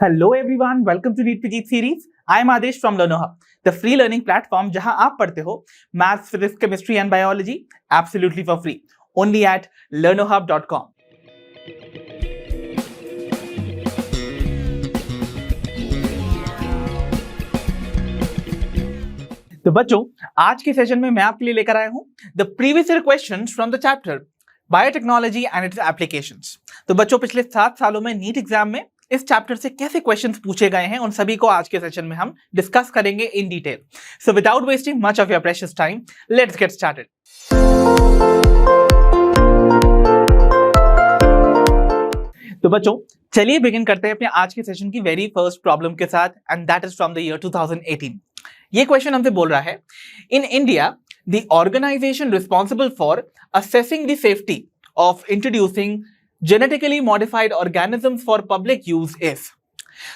Hello everyone, welcome to Read Physics series. I am Adesh from LearnerHub, the free learning platform जहां आप पढ़ते हो maths, physics, chemistry and biology absolutely for free, only at learnerhub.com. तो बच्चों, आज के session में मैं आपके लिए लेकर आया हूं the previous year questions from the chapter biotechnology and its applications. तो बच्चों, पिछले 7 सालों में नीट एग्जाम में इस चैप्टर से कैसे क्वेश्चंस पूछे गए हैं, उन सभी को आज के सेशन में हम डिस्कस करेंगे in detail. So without wasting much of your precious time, let's get started. तो बच्चों, चलिए बिगिन करते हैं अपने आज के सेशन की वेरी फर्स्ट प्रॉब्लम के साथ, and that is from the year 2018। ये क्वेश्चन हमसे बोल रहा है, in India the organization responsible for assessing the safety of introducing genetically modified organisms for public use is.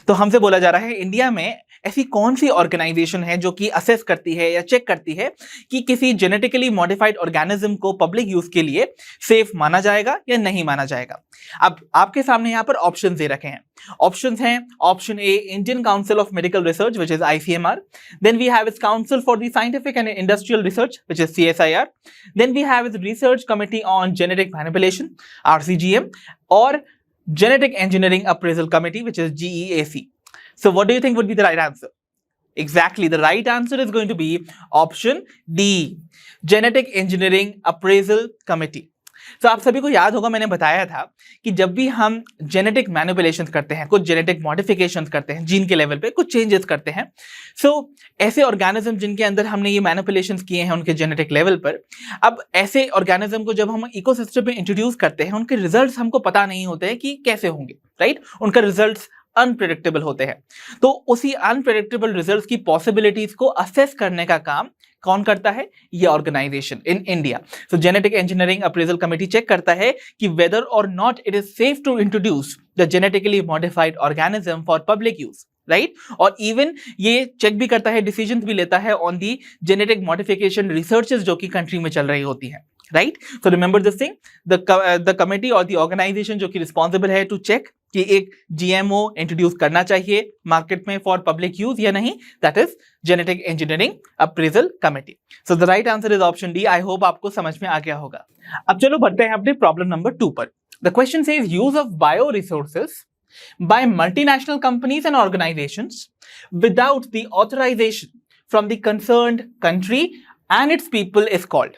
तो हमसे बोला जा रहा है, इंडिया में ऐसी कौन सी ऑर्गेनाइजेशन है जो कि असेस करती है या चेक करती है कि किसी जेनेटिकली मॉडिफाइड ऑर्गेनिज्म को पब्लिक यूज के लिए सेफ माना जाएगा या नहीं माना जाएगा। अब आपके सामने यहां पर ऑप्शन दे रखे हैं। ऑप्शंस हैं, option A Indian council of medical research which is ICMR, then we have its council for the scientific and industrial research which is CSIR, then we have its research committee on genetic manipulation RCGM, और Genetic Engineering Appraisal Committee, which is GEAC. So what do you think would be the right answer? Exactly, the right answer is going to be option D, Genetic Engineering Appraisal Committee. So आप सभी को याद होगा, मैंने बताया था कि जब भी हम जेनेटिक मैनिपुलेशन करते हैं, कुछ जेनेटिक मॉडिफिकेशन करते हैं, जीन के लेवल पे कुछ चेंजेस करते हैं, सो ऐसे ऑर्गेनिज्म जिनके अंदर हमने ये मैनिपुलेशंस किए हैं उनके जेनेटिक लेवल पर, अब ऐसे ऑर्गेनिज्म को जब हम इकोसिस्टम में इंट्रोड्यूस करते हैं, उनके रिजल्ट्स हमको पता नहीं होते हैं कि कैसे होंगे, राइट? उनका रिजल्ट्स अनप्रेडिक्टेबल होते हैं। तो उसी अनप्रेडिक्टेबल रिजल्ट्स की पॉसिबिलिटीज को असेस करने का काम कौन करता है? ये organization in India. So genetic engineering appraisal committee check करता है कि whether or not it is safe to introduce the genetically modified organism for public use, right? और इवन ये चेक भी करता है, डिसीजन भी लेता है on the genetic modification researches जो कि कंट्री में चल रही होती है, right? So remember this thing, the committee और द ऑर्गेनाइजेशन जो कि रिस्पॉन्सिबल है टू चेक कि एक GMO इंट्रोड्यूस करना चाहिए मार्केट में फॉर पब्लिक यूज या नहीं, that is genetic engineering appraisal committee. So the right answer is option D. I hope आपको समझ में आ गया होगा। अब चलो बढ़ते हैं अपने प्रॉब्लम नंबर 2 पर। The question says use of bio resources by multinational companies and organizations without the authorization from the concerned country and its people is called।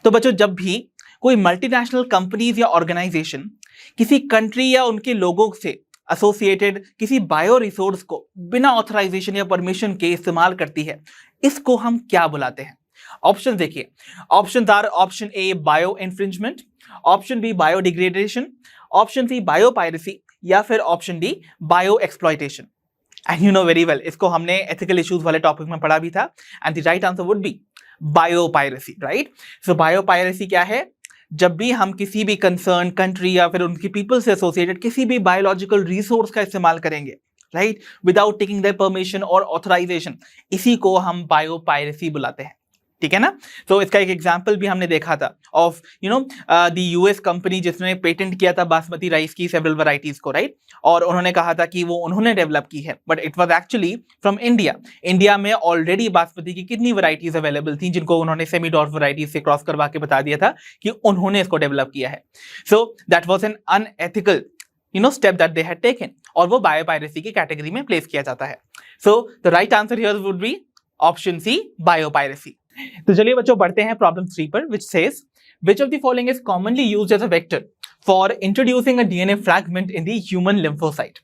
तो बच्चों, जब भी कोई मल्टीनेशनल कंपनीज या ऑर्गेनाइजेशन किसी कंट्री या उनके लोगों से एसोसिएटेड किसी बायो रिसोर्स को बिना ऑथराइजेशन या परमिशन के इस्तेमाल करती है, इसको हम क्या बुलाते हैं? ऑप्शन देखिए, option are option A bio infringement, option B biodegradation, option C biopiracy, या फिर option D bio exploitation. And you know very well, इसको हमने एथिकल इश्यूज वाले टॉपिक में पढ़ा भी था, and the right answer would B biopiracy, right? So biopiracy क्या है? जब भी हम किसी भी कंसर्न कंट्री या फिर उनकी पीपल से एसोसिएटेड किसी भी बायोलॉजिकल रिसोर्स का इस्तेमाल करेंगे, right, without taking their permission और ऑथराइजेशन, इसी को हम बायोपायरेसी बुलाते हैं, ठीक है ना? तो इसका एक एग्जांपल भी हमने देखा था ऑफ द US कंपनी जिसने पेटेंट किया था बासमती राइस की सेवरल वैरायटीज को, राइट? और उन्होंने कहा था कि वो उन्होंने डेवलप की है, but it was actually from India. India में ऑलरेडी बासमती की कितनी वैरायटीज अवेलेबल थी जिनको उन्होंने सेमी डॉर्फ वैरायटीज से क्रॉस करवा के बता दिया था कि उन्होंने इसको डेवलप किया है। So that was an unethical step that they had taken, और वो बायोपायरेसी की कैटेगरी में प्लेस किया जाता है। So the right answer here would be option C, biopiracy. तो चलिए बच्चों, बढ़ते हैं प्रॉब्लम 3 पर, which says which of the following is commonly used as a vector for introducing a DNA fragment in the human lymphocyte।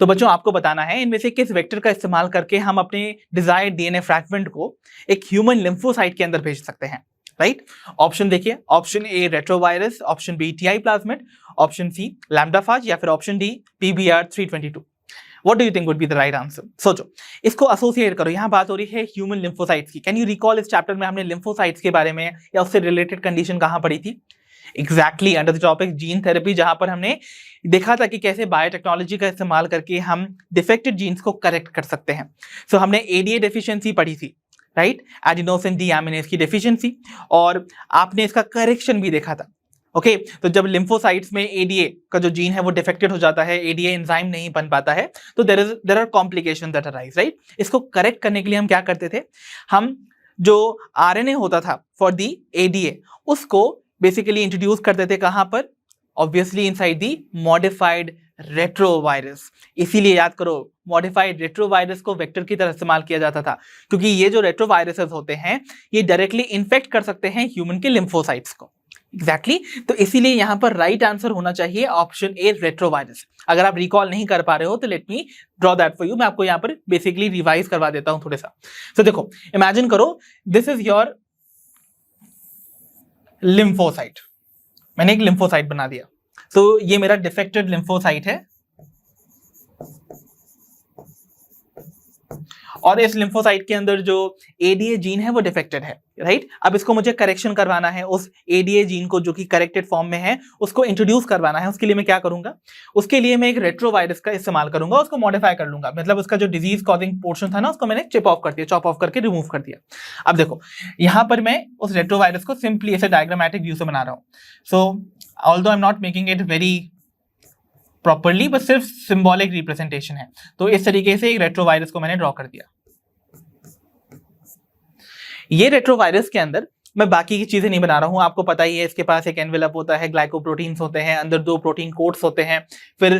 तो बच्चों, आपको बताना है इनमें से किस वेक्टर का इस्तेमाल करके हम अपने डिजायर्ड DNA फ्रैगमेंट को एक ह्यूमन लिम्फोसाइट के अंदर भेज सकते हैं, राइट? ऑप्शन देखिए, option A retrovirus, option B TI plasmid, option C lambda phage, या फिर option D PBR322। What do you think would be the right answer? सोचो, इसको एसोसिएट करो। यहाँ बात हो रही है ह्यूमन लिम्फोसाइट्स की। कैन यू रिकॉल इस चैप्टर में हमने लिम्फोसाइट्स के बारे में या उससे रिलेटेड कंडीशन कहाँ पढ़ी थी? Exactly under the topic gene therapy, जहां पर हमने देखा था कि कैसे बायोटेक्नोलॉजी का इस्तेमाल करके हम डिफेक्टेड जीन्स को करेक्ट कर सकते हैं। सो हमने ADA डेफिशिएंसी पढ़ी थी, राइट? एडिनोसिन डीएमिनेज की डेफिशिएंसी, और आपने इसका करेक्शन भी देखा था, ओके तो जब लिम्फोसाइट्स में एडीए का जो जीन है वो डिफेक्टेड हो जाता है, एडीए एंजाइम नहीं बन पाता है, तो there are complications that arise, right. इसको करेक्ट करने के लिए हम क्या करते थे, हम जो आरएनए होता था फॉर दी एडीए उसको बेसिकली इंट्रोड्यूस करते थे कहां पर, obviously inside the modified retrovirus. इसीलिए याद करो मॉडिफाइड रेट्रोवायरस को वेक्टर की तरह इस्तेमाल किया जाता था, क्योंकि ये जो रेट्रोवायरसेस होते हैं ये डायरेक्टली इन्फेक्ट कर सकते हैं ह्यूमन के लिम्फोसाइट्स को। एग्जैक्टली तो इसीलिए यहां पर राइट आंसर होना चाहिए ऑप्शन ए रेट्रोवायरस। अगर आप रिकॉल नहीं कर पा रहे हो तो let me draw that for you, मैं आपको यहां पर बेसिकली रिवाइज करवा देता हूं थोड़ा सा। तो देखो इमेजिन करो दिस इज योर लिम्फोसाइट, मैंने एक लिम्फोसाइट बना दिया, तो ये मेरा डिफेक्टेड लिम्फोसाइट है और इस लिम्फोसाइट के अंदर जो एडीए जीन है वो डिफेक्टेड है, राइट। अब इसको मुझे करेक्शन करवाना है, उस एडीए जीन को जो कि करेक्टेड फॉर्म में है उसको इंट्रोड्यूस करवाना है। उसके लिए मैं क्या करूंगा, उसके लिए मैं एक रेट्रोवायरस का इस्तेमाल करूंगा, उसको मॉडिफाई कर लूंगा, मतलब उसका जो डिजीज कॉजिंग पोर्शन था ना उसको मैंने चिप ऑफ कर दिया, चॉप ऑफ करके रिमूव कर दिया। अब देखो यहां पर मैं उस रेट्रोवायरस को सिंपली ऐसे डायग्रामेटिक व्यू से बना रहा हूं। सो although I am not making it very properly, बस सिर्फ सिंबॉलिक रिप्रेजेंटेशन है। तो इस तरीके से एक रेट्रोवायरस को मैंने ड्रॉ कर दिया। ये रेट्रोवायरस के अंदर मैं बाकी की चीजें नहीं बना रहा हूं, आपको पता ही है इसके पास एक एनवेलप होता है, ग्लाइकोप्रोटीन्स होते हैं, अंदर 2 प्रोटीन कोड्स होते हैं, फिर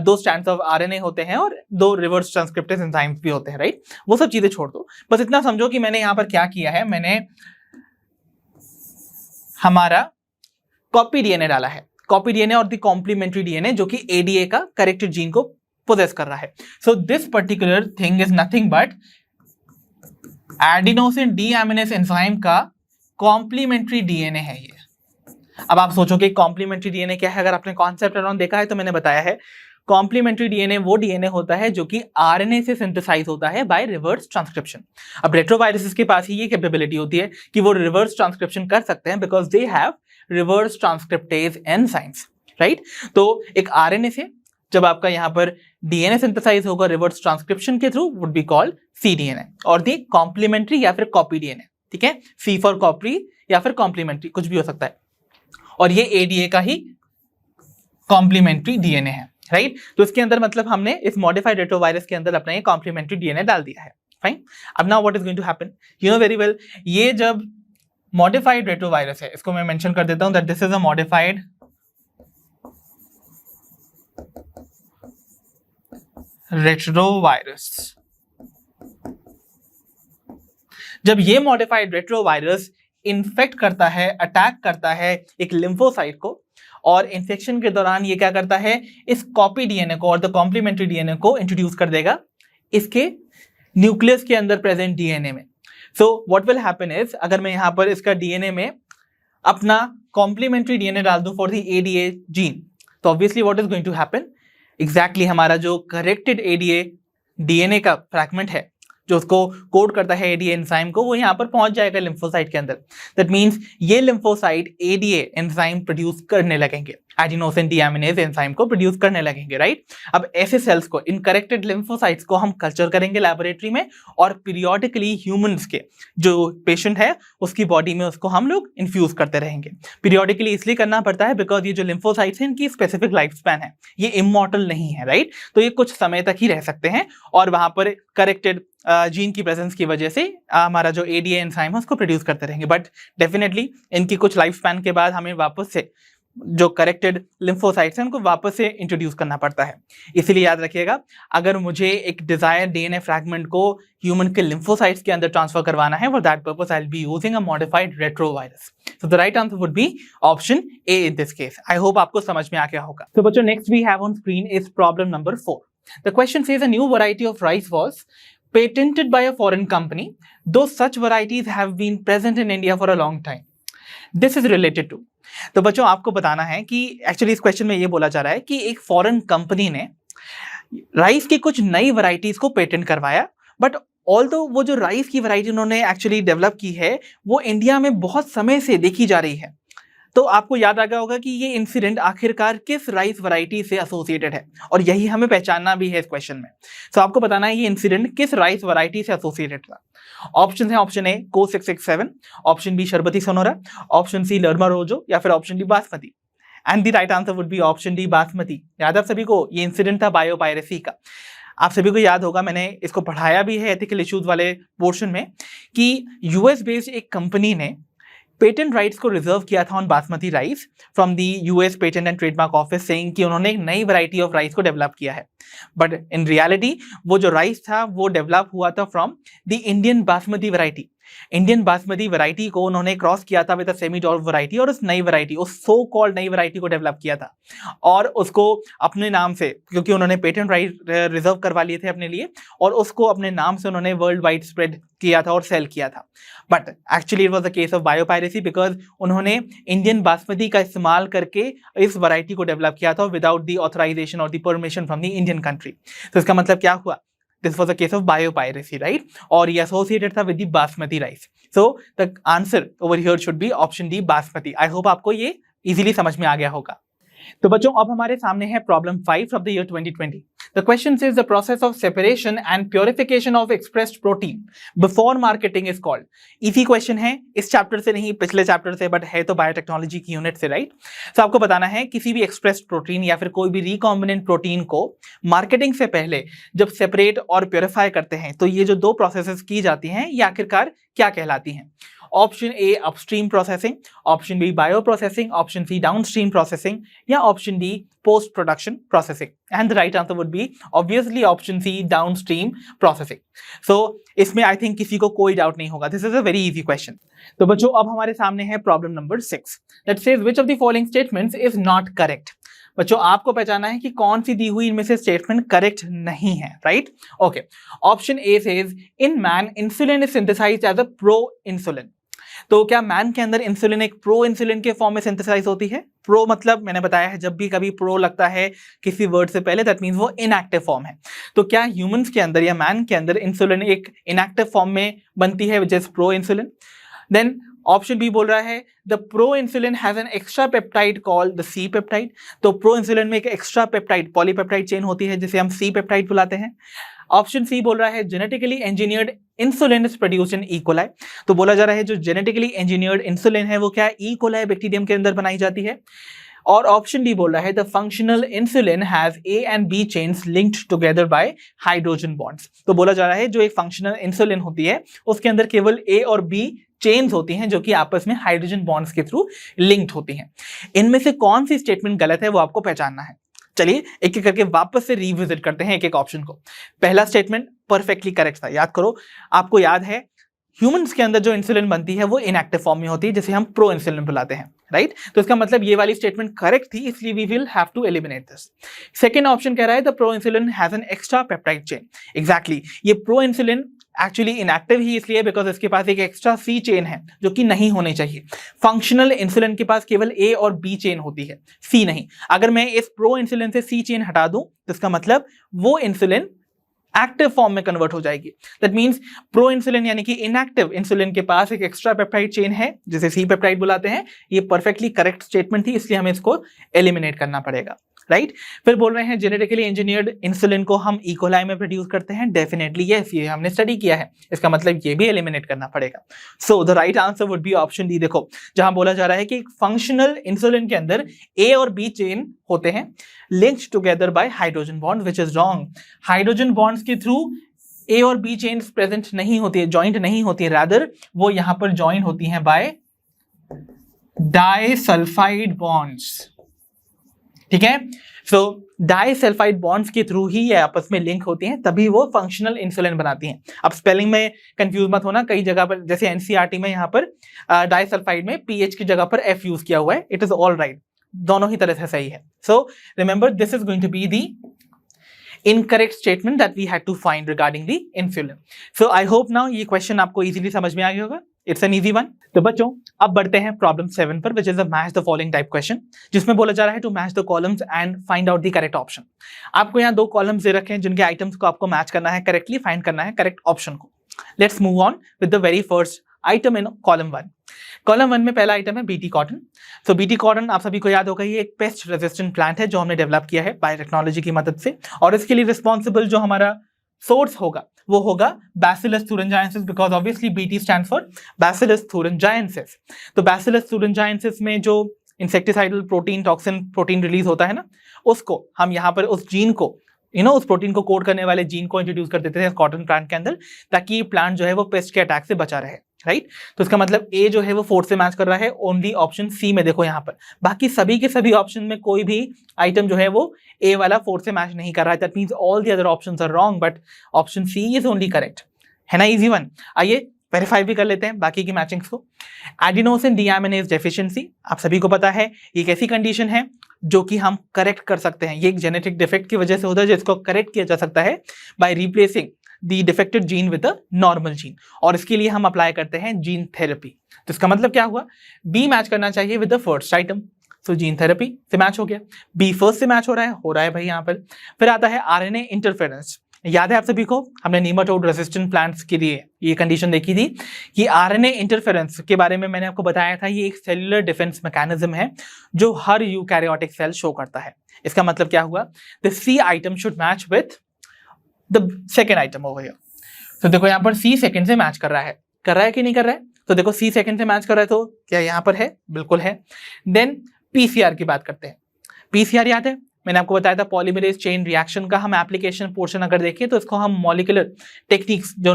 2 स्ट्रैंड्स ऑफ आरएनए होते हैं और 2 रिवर्स ट्रांसक्रिप्टेज एंजाइम्स भी होते हैं, राइट। वो सब चीजें छोड़ दो, बस इतना समझो कि मैंने यहां पर क्या किया है, मैंने हमारा कॉपी डीएनए डाला है, कॉपी डीएनए और द कॉम्प्लीमेंट्री डीएनए जो कि एडीए का करेक्टेड जीन को पोजेस कर रहा है। So this particular thing is nothing but adenosine deaminase enzyme का कॉम्प्लीमेंट्री डीएनए है ये। अब आप सोचोगे कॉम्प्लीमेंट्री डीएनए क्या है, अगर आपने कॉन्सेप्ट अराउंड देखा है तो मैंने बताया है कॉम्प्लीमेंट्री डीएनए वो डीएनए होता है जो कि आरएनए से सिंथेसाइज होता है बाय रिवर्स ट्रांसक्रिप्शन। अब रेट्रोवायरसेस के पास ही ये कैपेबिलिटी होती है कि वो रिवर्स ट्रांसक्रिप्शन कर सकते हैं because they have reverse transcriptase enzymes, right. तो एक आरएनए से जब आपका यहां पर डीएनए सिंथेसाइज होगा रिवर्स ट्रांसक्रिप्शन के through would be called cDNA और दी कॉम्प्लीमेंट्री या फिर कॉपी डीएनए, ठीक है, सी फॉर कॉपी या फिर कॉम्प्लीमेंट्री कुछ भी हो सकता है, और ये एडीए का ही कॉम्प्लीमेंट्री डीएनए है, राइट। तो इसके अंदर मतलब हमने इस मॉडिफाइड रेट्रोवायरस के अंदर अपना ये कॉम्प्लीमेंट्री डीएनए डाल दिया है, फाइन। अब now what is going to happen, you know very well, ये जब मॉडिफाइड रेट्रोवायरस है, इसको मैं मेंशन कर देता हूं that this is a modified retrovirus. जब ये मॉडिफाइड रेट्रोवायरस इन्फेक्ट करता है, अटैक करता है एक लिम्फोसाइट को, और इन्फेक्शन के दौरान ये क्या करता है, इस कॉपी डीएनए को और द कॉम्प्लीमेंट्री डीएनए को इंट्रोड्यूस कर देगा इसके न्यूक्लियस के अंदर प्रेजेंट डीएनए में। So what will happen is, अगर मैं यहां पर इसका डीएनए में अपना कॉम्प्लीमेंट्री डीएनए डाल दूं फॉर द एडीए जीन, तो obviously what is going to happen, exactly हमारा जो करेक्टेड एडीए डीएनए का फ्रैगमेंट है जो उसको कोड करता है एडीए एंजाइम को, वो यहाँ पर पहुंच जाएगा लिम्फोसाइट के अंदर। दैट मींस ये लिम्फोसाइट एडीए एंजाइम प्रोड्यूस करने लगेंगे, एडिनोसिन डीएमिनेज एंजाइम को प्रोड्यूस करने लगेंगे, राइट। अब ऐसे सेल्स को, इन करेक्टेड लिम्फोसाइट्स को हम कल्चर करेंगे लैबोरेटरी में, और पीरियोडिकली ह्यूमंस के जो पेशेंट है उसकी बॉडी में उसको हम लोग इन्फ्यूज करते रहेंगे। पीरियोडिकली इसलिए करना पड़ता है बिकॉज ये जो लिम्फोसाइट्स हैं इनकी स्पेसिफिक लाइफ स्पैन है, ये इमॉर्टल नहीं है, राइट। तो ये कुछ समय तक ही रह सकते हैं और वहां पर करेक्टेड जीन की प्रेजेंस की वजह से हमारा जो एडीए एंजाइम है उसको प्रोड्यूस करते रहेंगे, बट डेफिनेटली इनकी कुछ लाइफ स्पैन के बाद हमें वापस से जो करेक्टेड लिम्फोसाइट्स हैं उनको वापस से इंट्रोड्यूस करना पड़ता है। इसीलिए याद रखिएगा, अगर मुझे एक डिजायर्ड डीएनए फ्रैगमेंट को ह्यूमन के लिम्फोसाइट्स के अंदर ट्रांसफर करवाना है, for that purpose I will be using a modified retrovirus. So the right answer would be option A in this case. I hope आपको समझ में आ गया होगा। तो बच्चों next we have on screen is problem number 4। The question says a new variety of rice was patented by a foreign company, though such varieties have been present in India for a long time. This is related to, तो बच्चों आपको बताना है कि actually इस question में ये बोला जा रहा है कि एक फॉरेन कंपनी ने राइस की कुछ नई वैरायटीज को पेटेंट करवाया, बट ऑल्दो वो जो राइस की वैरायटी उन्होंने एक्चुअली डेवलप की है वो इंडिया में बहुत समय से देखी जा रही है, तो आपको याद आ गया होगा कि ये इंसिडेंट आखिरकार किस राइस वैरायटी से एसोसिएटेड है, और यही हमें पहचानना भी है इस क्वेश्चन में। तो आपको बताना है ये इंसिडेंट किस राइस वैरायटी से एसोसिएटेड था। ऑप्शन है, ऑप्शन ए को 667, ऑप्शन बी शरबती सोनोरा, ऑप्शन सी लर्मा रोजो, या फिर option D basmati. And the right answer would be option D basmati. याद आप सभी को, ये इंसिडेंट था बायोपायरेसी का। आप सभी को याद होगा, मैंने इसको पढ़ाया भी है एथिकल इश्यूज वाले पोर्शन में, कि यूएस बेस्ड एक कंपनी ने पेटेंट राइट्स को रिजर्व किया था on basmati rice from the US patent and trademark office, saying कि उन्होंने एक नई वैरायटी ऑफ राइस को डेवलप किया है। बट इन रियलिटी वो जो राइस था वो डेवलप हुआ था from the Indian basmati variety. Indian basmati variety को उन्होंने क्रॉस किया था विद सेमी डॉल्फ वैरायटी, और उस नई वैरायटी, उस सो कॉल्ड नई वैरायटी को डेवलप किया था, और उसको अपने नाम से, क्योंकि उन्होंने पेटेंट राइट रिजर्व करवा लिए थे अपने लिए, और उसको अपने नाम से उन्होंने वर्ल्ड वाइड स्प्रेड किया था और सेल किया था। But actually it was the case of biopiracy, because उन्होंने इंडियन बासमती का इस्तेमाल करके इस वैरायटी को डेवलप किया था विदाउट द ऑथराइजेशन और the permission from the Indian country. तो इसका मतलब क्या हुआ, this was a case of biopiracy, right? और ये associated था with the basmati rice. So the answer over here should be option D, basmati. I hope आपको ये easily समझ में आ गया होगा। तो बच्चों अब हमारे सामने है problem 5 of the year 2020। The question says the process of separation and purification of expressed protein before marketing is called. इसी क्वेश्चन है, इस चैप्टर से नहीं, पिछले चैप्टर से, बट है तो बायोटेक्नोलॉजी की यूनिट से, राइट? तो आपको बताना है किसी भी एक्सप्रेस्ड प्रोटीन या फिर कोई भी रिकॉम्बिनेंट प्रोटीन को मार्केटिंग से पहले जब सेपरेट और प्योरीफाई करते हैं, तो ये जो दो प्रोसेसेस की जाती हैं ये आखिरकार क्या कहलाती हैं? Option A upstream processing, option B bio processing, option C downstream processing, या option D post production processing. And the right answer would be obviously option C downstream processing. So इसमें आई थिंक किसी को कोई doubt नहीं होगा, this is a very easy question. तो बच्चों अब हमारे सामने है problem number 6 that says which of the following statements is not correct. बच्चों आपको पहचाना है कि कौन सी दी हुई इनमें से स्टेटमेंट करेक्ट नहीं है, right? Okay, option A says in man insulin is synthesized as a pro insulin. तो क्या मैन के अंदर इंसुलिन एक प्रो इंसुलिन के फॉर्म में सिंथेसाइज होती है? प्रो मतलब मैंने बताया है, जब भी कभी प्रो लगता है किसी वर्ड से पहले, दैट मींस वो इनएक्टिव फॉर्म है। तो क्या ह्यूमंस के अंदर या मैन के अंदर इंसुलिन एक इनएक्टिव फॉर्म में बनती है, which is pro insulin? Then option B बोल रहा है the pro insulin has an extra peptide called the C peptide. तो प्रो इंसुलिन में एक एक्स्ट्रा पेप्टाइड, पॉलीपेप्टाइड चेन होती है जिसे हम सी पेप्टाइड बुलाते हैं। ऑप्शन सी बोल रहा है genetically engineered insulin is produced in E coli. तो बोला जा रहा है जो जेनेटिकली इंजीनियर्ड इंसुलिन है वो क्या ई कोलाई बैक्टीरियम के अंदर बनाई जाती है। और ऑप्शन डी बोल रहा है the functional insulin has A and B chains linked together by hydrogen bonds. तो बोला जा रहा है जो एक फंक्शनल इंसुलिन होती है उसके अंदर केवल ए और बी चेन्स होती हैं जो कि आपस में हाइड्रोजन बॉन्ड्स के थ्रू लिंक्ड होती हैं। इनमें से कौन सी स्टेटमेंट गलत है वो आपको पहचानना है। चलिए एक एक करके वापस से रिविजिट करते हैं एक एक ऑप्शन को। पहला स्टेटमेंट परफेक्टली करेक्ट था, याद करो, आपको याद है ह्यूमंस के अंदर जो इंसुलिन बनती है वो इनएक्टिव फॉर्म में होती है जिसे हम प्रो इंसुलिन बुलाते हैं, राइट? तो इसका मतलब ये वाली स्टेटमेंट करेक्ट थी, इसलिए we will have to eliminate this. Second option कह रहा है the pro insulin has an extra peptide chain. Exactly, ये प्रो इंसुलिन एक्चुअली इनएक्टिव ही इसलिए बिकॉज इसके पास एक एक्स्ट्रा सी चेन है जो कि नहीं होनी चाहिए। फंक्शनल इंसुलिन के पास केवल ए और बी चेन होती है, सी नहीं। अगर मैं इस प्रो इंसुलिन से सी चेन हटा दूं तो इसका मतलब वो इंसुलिन एक्टिव फॉर्म में कन्वर्ट हो जाएगी। दैट मींस प्रो इंसुलिन यानी कि इनएक्टिव इंसुलिन के पास एक एक्स्ट्रा पेप्टाइड चेन है जिसे सी पेप्टाइड बुलाते हैं। ये परफेक्टली करेक्ट स्टेटमेंट थी, इसलिए हमें इसको एलिमिनेट करना पड़ेगा, राइट? फिर बोल रहे हैं जेनेटिकली इंजीनियर्ड इंसुलिन को हम ई कोलाई में प्रोड्यूस करते हैं। डेफिनेटली यस, ये हमने स्टडी किया है, इसका मतलब ये भी एलिमिनेट करना पड़ेगा। सो the right answer would be option D. देखो जहां बोला जा रहा है कि फंक्शनल इंसुलिन के अंदर ए और बी चेन होते हैं linked together by hydrogen bond, which is wrong. Hydrogen bonds के थ्रू ए और बी चेन्स प्रेजेंट नहीं होती है, ज्वाइंट नहीं होती है, रादर वो यहां पर ज्वाइन होती हैं बाय डाइसल्फाइड बॉन्ड्स। ठीक है, सो डाइसल्फाइड बॉन्ड्स के थ्रू ही ये आपस में लिंक होती हैं, तभी वो फंक्शनल इंसुलिन बनाती हैं। अब स्पेलिंग में कंफ्यूज मत होना, कई जगह पर जैसे एनसीईआरटी में यहाँ पर डाइसल्फाइड में पीएच की जगह पर एफ यूज किया हुआ है, इट इज ऑल राइट, दोनों ही तरह से सही है। So remember this is going to be the incorrect statement that we had to find regarding the insulin. So I hope now ये क्वेश्चन आपको इजीली समझ में आ गया होगा। It's an easy one. तो बच्चों अब बढ़ते हैं प्रॉब्लम 7 पर, which is a match the following type question, जिसमें बोला जा रहा है to match the columns and find out the correct option. आपको यहाँ दो कॉलम्स दे रखे हैं जिनके आइटम्स को आपको मैच करना है, करेक्टली फाइंड करना है करेक्ट ऑप्शन को। Let's move on with the very first item in column 1। Column 1 में पहला आइटम है बीटी कॉटन। सो बीटी कॉटन आप सभी को याद होगा, ये एक पेस्ट रेजिस्टेंट प्लांट है जो हमने डेवलप किया है बायोटेक्नोलॉजी की मदद से, और इसके लिए रिस्पॉन्सिबल जो हमारा सोर्स होगा वो होगा bacillus thuringiensis, because obviously BT stands for bacillus thuringiensis। तो बैसिलस thuringiensis में जो insecticidal protein toxin protein release होता है ना, उसको हम यहाँ पर उस जीन को उस प्रोटीन को कोड करने वाले जीन को इंट्रोड्यूस कर देते हैं कॉटन प्लांट के अंदर, ताकि ये प्लांट जो है वो पेस्ट के अटैक से बचा रहे, राइट। तो इसका मतलब ए जो है वो 4 से मैच कर रहा है ओनली ऑप्शन सी में। देखो यहाँ पर बाकी सभी के सभी ऑप्शन में कोई भी आइटम जो है वो ए वाला 4 से मैच नहीं कर रहा है। That means all the other options are wrong, but option C is only correct, है ना, इजी वन। आइए वेरीफाई भी कर लेते हैं बाकी की मैचिंग्स को। एडिनोसिन डीएमिनेज डेफिशिएंसी, आप सभी को पता है ये एक ऐसी कंडीशन है जो कि हम करेक्ट कर सकते हैं। ये एक जेनेटिक डिफेक्ट की वजह से होता है जिसको करेक्ट किया जा सकता है by replacing the defected gene with a normal gene, और इसके लिए हम अप्लाई करते हैं जीन थेरेपी। तो इसका मतलब क्या हुआ, बी मैच करना चाहिए with the first item, so gene therapy से मैच हो गया। बी फर्स्ट से मैच हो रहा है भाई यहाँ पर। फिर आता है आरएनए इंटरफेरेंस। याद है आप सभी को, हमने नीमाटोड रेसिस्टेंट प्लांट्स के लिए ये कंडीशन देखी थी कि आरएनए इंटरफेरेंस के बारे में मैंने आपको बताया था, ये एक सेलुलर डिफेंस मैकेनिज्म है जो हर यूकैरियोटिक सेल शो करता है। इसका मतलब क्या हुआ, the C item should match with the second item over here. तो देखो यहाँ पर सी सेकेंड से मैच कर रहा है कि नहीं कर रहा है, तो देखो सी सेकेंड से मैच कर रहा है, तो क्या यहाँ पर है, बिल्कुल है। देन पीसीआर की बात करते हैं। पीसीआर याद है, मैंने आपको बताया था पॉलीमरेज चेन रिएक्शन का हम एप्लीकेशन पोर्शन अगर देखें तो इसको हम मॉलिक्यूलर टेक्निक्स जो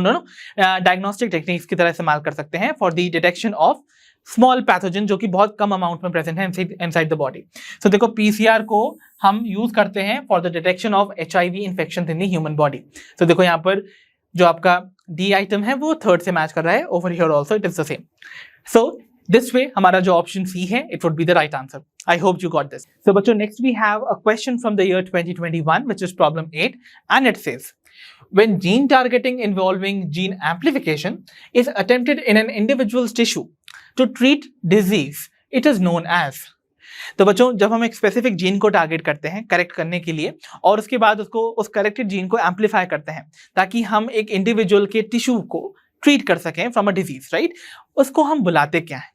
डायग्नोस्टिक टेक्निक्स की तरह इस्तेमाल कर सकते हैं for the detection of small pathogen जो कि बहुत कम अमाउंट में प्रेजेंट है इनसाइड द बॉडी। सो देखो पीसीआर को हम यूज करते हैं for the detection of HIV infection in the human body. तो देखो यहाँ पर जो आपका डी आइटम है वो थर्ड से मैच कर रहा है, over here also it is the same. So this way हमारा जो ऑप्शन सी है it would be the right answer. I hope you got this. So बच्चों next we have a question from the year 2021 which is problem 8 and it says when gene targeting involving gene amplification is attempted in an individual's tissue to treat disease it is known as। तो बच्चों जब हम एक specific gene को target करते हैं correct करने के लिए और उसके बाद उसको उस करेक्टेड जीन को एम्पलीफाई करते हैं ताकि हम एक इंडिविजुअल के टिश्यू को ट्रीट कर सकें फ्रॉम अ डिजीज, राइट, उसको हम बुलाते क्या हैं।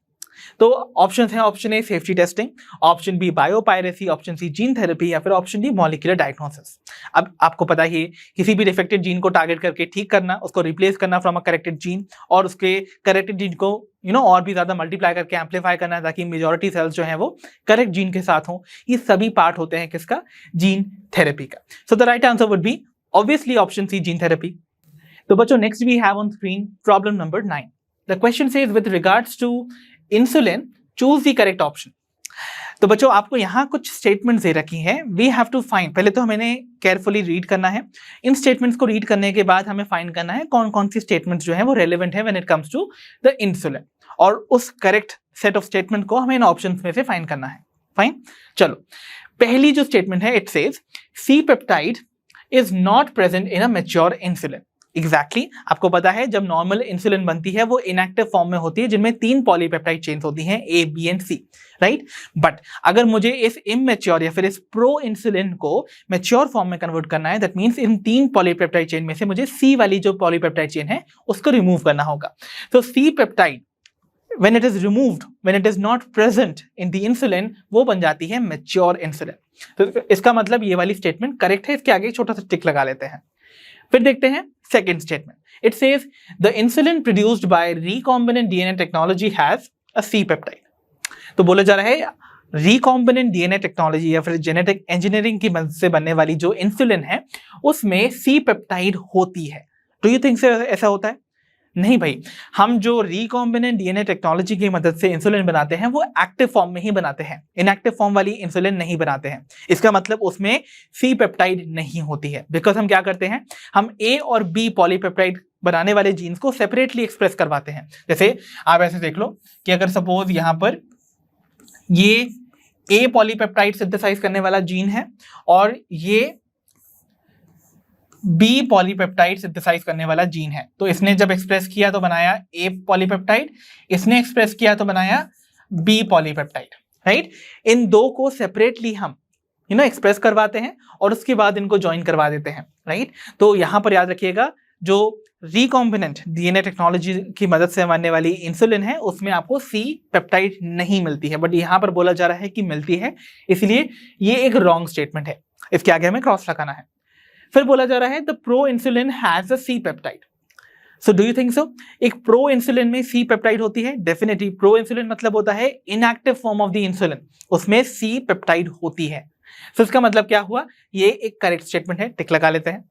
तो ऑप्शन है, option A safety testing, option B biopiracy, option C gene therapy, या फिर ऑप्शन डी मॉलिक्यूलर डायग्नोसिस। अब आपको पता ही किसी भी डिफेक्टेड जीन को टारगेट करके ठीक करना, उसको रिप्लेस करना फ्रॉम अ करेक्टेड जीन, और उसके करेक्टेड जीन को और भी ज्यादा मल्टीप्लाई करके एम्पलीफाई करना ताकि मेजॉरिटी सेल्स जो है वो करेक्ट जीन के साथ हों, ये सभी पार्ट होते हैं किसका, जीन थेरेपी का। So the right answer would be obviously option C gene therapy. तो बच्चों next we have on screen problem number 9। The question says with regards to insulin choose the correct option. तो बच्चों आपको यहाँ कुछ statements दे रखी हैं, वी हैव टू फाइंड, पहले तो हमें केयरफुली रीड करना है। इन स्टेटमेंट्स को रीड करने के बाद हमें फाइंड करना है कौन कौन सी स्टेटमेंट्स जो है वो रेलेवेंट है when it comes to the insulin, और उस करेक्ट सेट ऑफ स्टेटमेंट को हमें इन ऑप्शंस में से फाइंड करना है। फाइन, चलो पहली जो स्टेटमेंट है it says C peptide is not present in a mature insulin. Exactly आपको पता है जब नॉर्मल इंसुलिन बनती है वो इनएक्टिव फॉर्म में होती है जिनमें 3 पॉलीपेप्टाइड चेन्स होती हैं A, B and C, right. But अगर मुझे इस इमैच्योर या फिर इस प्रो इंसुलिन को मैच्योर फॉर्म में कन्वर्ट करना है, दैट मींस इन 3 पॉलीपेप्टाइड चेन में से मुझे सी वाली जो पॉलीपेप्टाइड चेन है उसको रिमूव करना होगा। तो C peptide when it is removed, when it is not present in the insulin, वो बन जाती है मैच्योर इंसुलिन। तो इसका मतलब ये वाली स्टेटमेंट करेक्ट है, इसके आगे एक छोटा सा टिक लगा लेते हैं। फिर देखते हैं second statement, it says the insulin produced by recombinant DNA technology has a C peptide. तो बोला जा रहा है रिकॉम्बिनेंट डीएनए टेक्नोलॉजी या फिर जेनेटिक इंजीनियरिंग की मदद से बनने वाली जो इंसुलिन है उसमें सी पेप्टाइड होती है। डू यू थिंक ऐसा होता है? नहीं भाई, हम जो रिकॉम्बिनेंट डीएनए टेक्नोलॉजी की मदद से इंसुलिन बनाते हैं वो एक्टिव फॉर्म में ही बनाते हैं, इनएक्टिव फॉर्म वाली इंसुलिन नहीं बनाते हैं। इसका मतलब उसमें सी पेप्टाइड नहीं होती है, बिकॉज हम क्या करते हैं, हम ए और बी पॉलीपेप्टाइड बनाने वाले जीन्स को सेपरेटली एक्सप्रेस करवाते हैं। जैसे आप ऐसे देख लो कि अगर सपोज यहां पर ये ए पॉलीपेप्टाइड सिंथेसाइज करने वाला जीन है और ये बी पॉलीपेप्टाइड सिंथेसाइज करने वाला जीन है, तो इसने जब एक्सप्रेस किया तो बनाया ए पॉलीपेप्टाइड, इसने एक्सप्रेस किया तो बनाया बी पॉलीपेप्टाइड, राइट। इन दो को सेपरेटली हम एक्सप्रेस करवाते हैं और उसके बाद इनको ज्वाइन करवा देते हैं, राइट। तो यहां पर याद रखिएगा जो रिकॉम्बिनेंट डीएनए टेक्नोलॉजी की मदद से बनने वाली इंसुलिन है उसमें आपको सी पेप्टाइड नहीं मिलती है, बट यहां पर बोला जा रहा है कि मिलती है, इसलिए ये एक रॉन्ग स्टेटमेंट है, इसके आगे हमें क्रॉस लगाना है। फिर बोला जा रहा है the pro insulin has a C peptide. So do you think so? एक प्रो इंसुलिन में सी पेप्टाइड होती है? डेफिनेटली। प्रो इंसुलिन मतलब होता है inactive form of the insulin, उसमें सी पेप्टाइड होती है। सो इसका मतलब क्या हुआ? ये एक करेक्ट स्टेटमेंट है, टिक लगा लेते हैं।